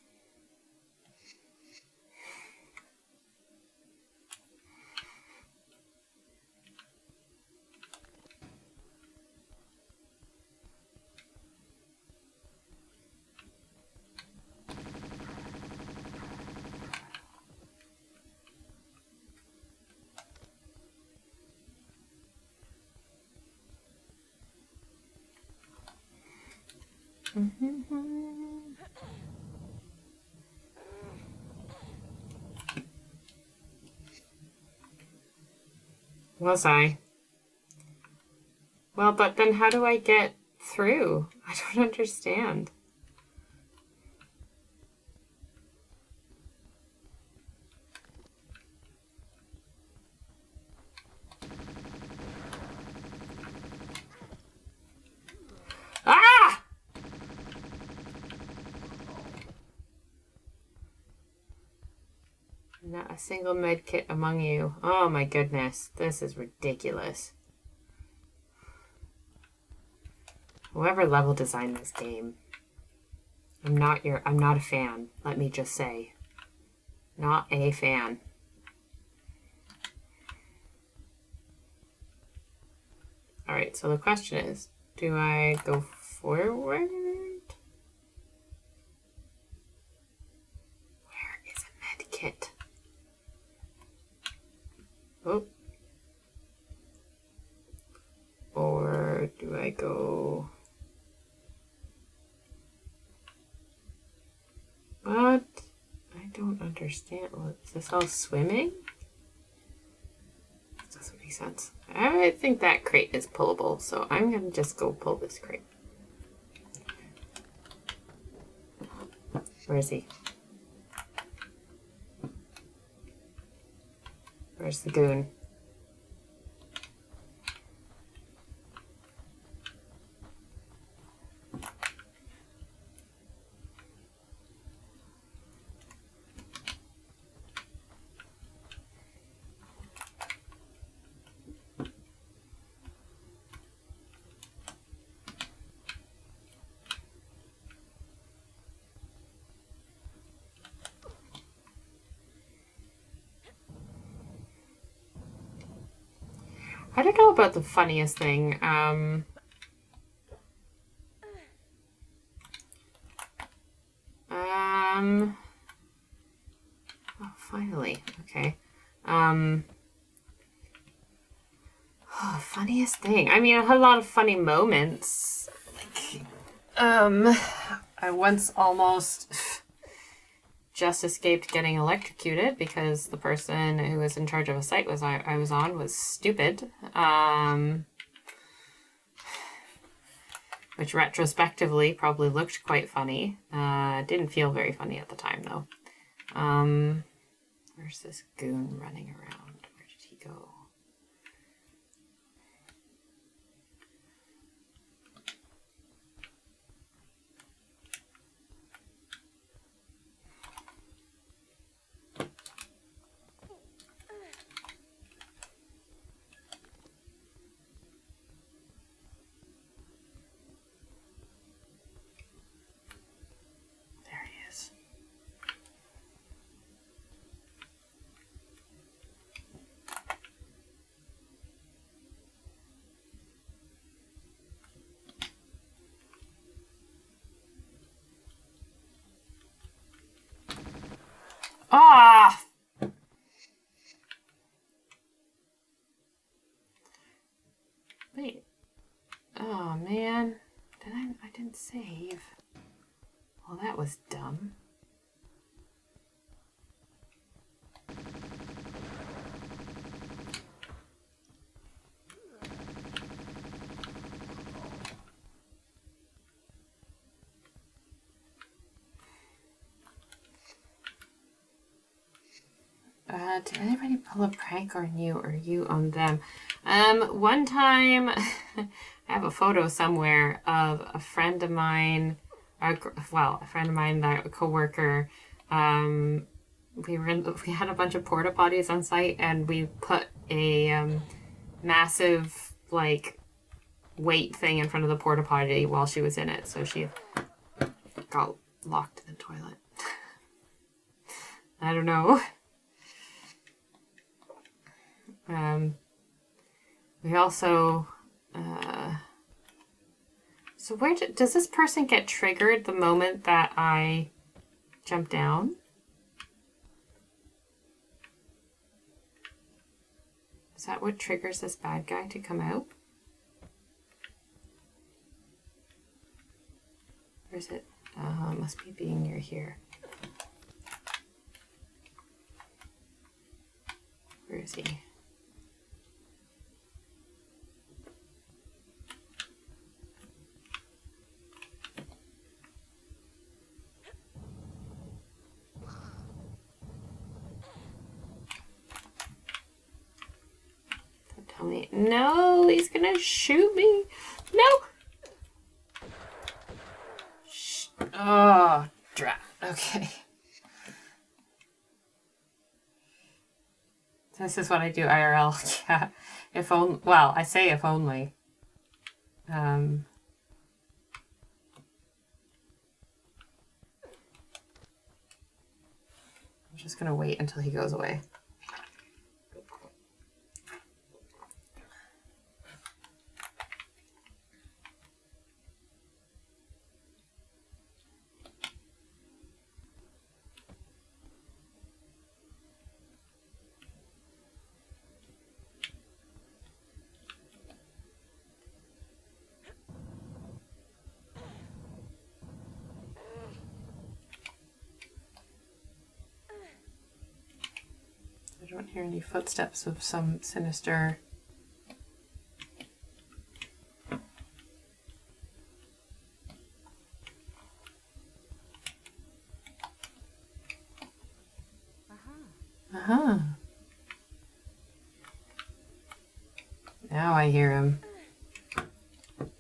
Was I? Well, but then how do I get through? I don't understand. Ah! Not a single med kit among you. Oh my goodness. This is ridiculous. Whoever level designed this game. I'm not a fan, let me just say. Not a fan. Alright, so the question is, do I go forward? Where is a med kit? Oh. Or do I go... What? I don't understand. Well, is this all swimming? This doesn't make sense. I think that crate is pullable, so I'm going to just go pull this crate. Where is he? Where's the goon? I don't know about the funniest thing. Oh, finally. Okay. Oh, funniest thing. I mean, I had a lot of funny moments. Like, I once almost just escaped getting electrocuted because the person who was in charge of a site I was on was stupid. Which retrospectively probably looked quite funny. Didn't feel very funny at the time though. Where's this goon running around? Where did he go? Ah! Wait. Oh, man. I didn't save. Well, that was dumb. Did anybody pull a prank on you or you on them? One time, I have a photo somewhere of a friend of mine, a friend of mine, a coworker. We had a bunch of porta potties on site, and we put a massive like weight thing in front of the porta potty while she was in it, so she got locked in the toilet. I don't know. We also, so where does this person get triggered the moment that I jump down? Is that what triggers this bad guy to come out? Or is it, it must be being near here. Where is he? Tell me. No, he's gonna shoot me. No. Oh, drat. Okay. This is what I do IRL. Yeah. If only. Well, I say if only. I'm just gonna wait until he goes away. I don't hear any footsteps of some sinister... Uh-huh. Now I hear him.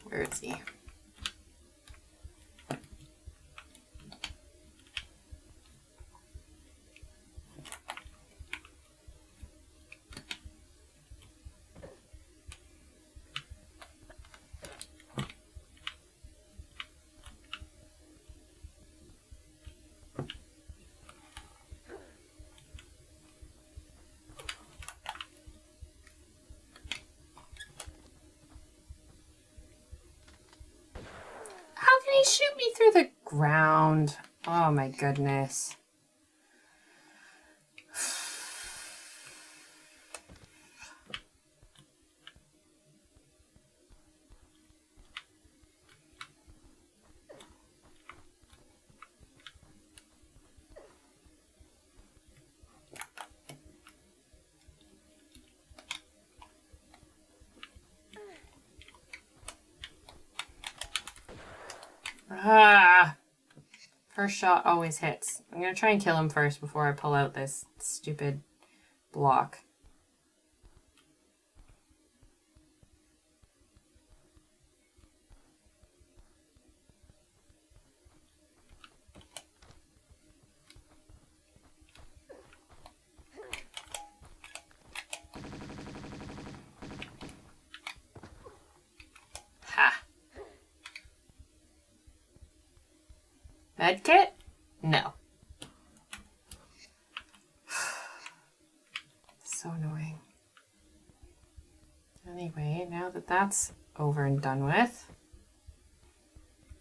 Where is he? How can he shoot me through the ground? Oh my goodness. Ah, first shot always hits. I'm gonna try and kill him first before I pull out this stupid block. Ha! Medkit? No. So annoying. Anyway, now that that's over and done with,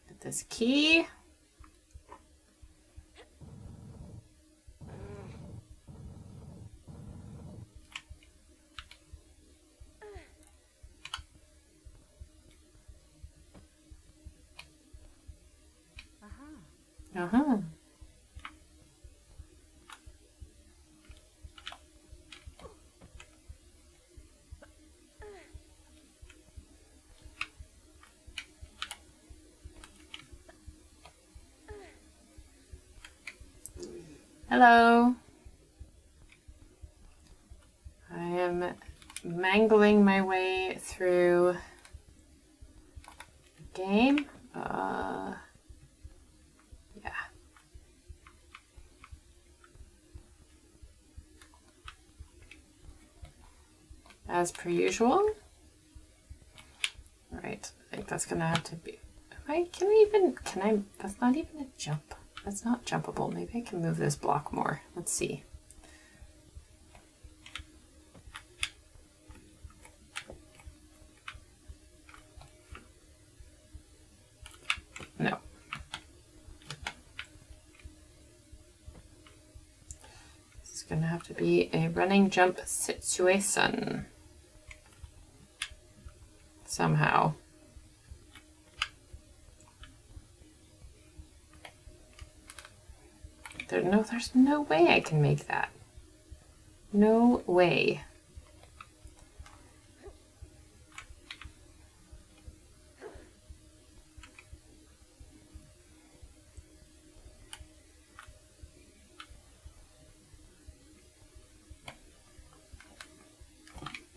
get this key. Uh-huh. Hello. I am mangling my way through the game. Yeah. As per usual. All right. I think that's gonna have to be. That's not even a jump. That's not jumpable. Maybe I can move this block more. Let's see. No. This is going to have to be a running jump situation. Somehow. There's no way I can make that. No way.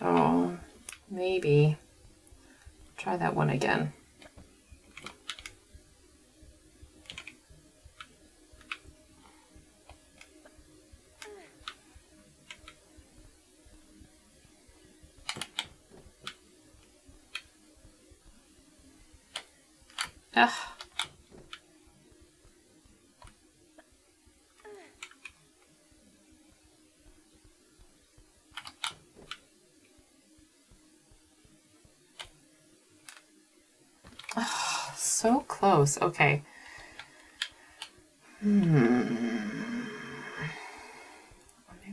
Oh, maybe. Try that one again. Ugh. Oh, so close. Okay. Maybe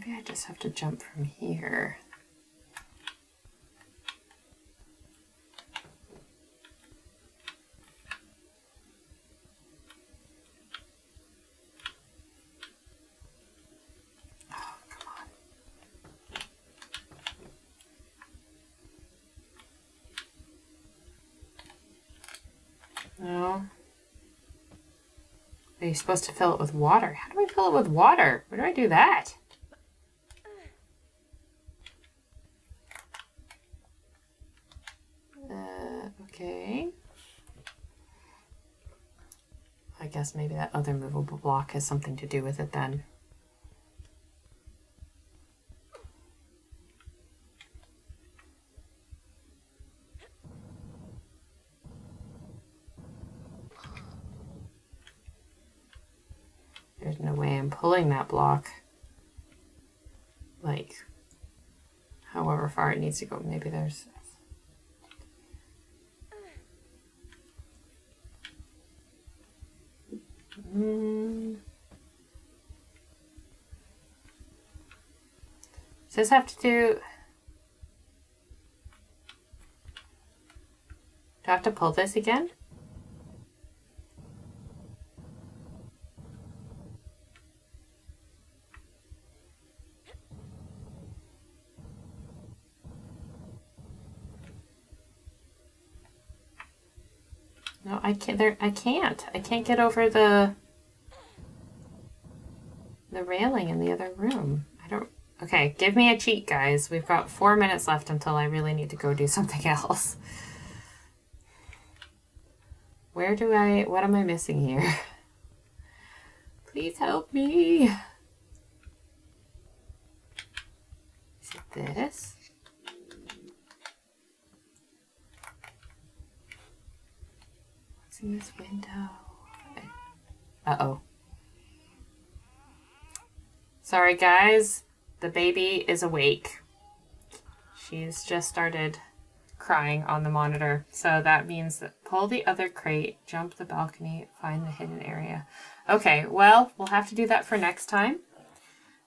I just have to jump from here. No. Are you supposed to fill it with water? How do I fill it with water? Where do I do that? Okay. I guess maybe that other movable block has something to do with it then. There's no way I'm pulling that block. Like, however far it needs to go. Maybe there's... Does this have to do... Do I have to pull this again? No, I can't. I can't. I can't get over the railing in the other room. I don't. Okay, give me a cheat, guys. We've got 4 minutes left until I really need to go do something else. Where do I... What am I missing here? Please help me. Is it this? What's in this window? Uh-oh. Sorry, guys. The baby is awake. She's just started crying on the monitor. So that means that pull the other crate, jump the balcony, find the hidden area. Okay, well, we'll have to do that for next time.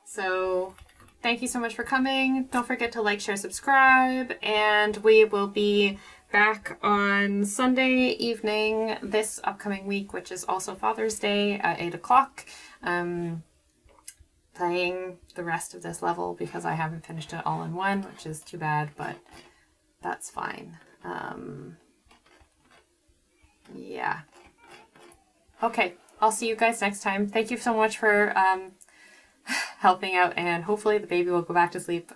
So thank you so much for coming. Don't forget to like, share, subscribe, and we will be back on Sunday evening this upcoming week, which is also Father's Day at 8 o'clock. Playing the rest of this level because I haven't finished it all in one, which is too bad, but that's fine. Yeah. Okay, I'll see you guys next time. Thank you so much for helping out, and hopefully the baby will go back to sleep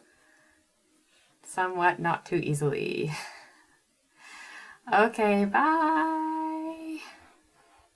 somewhat not too easily. Okay, bye!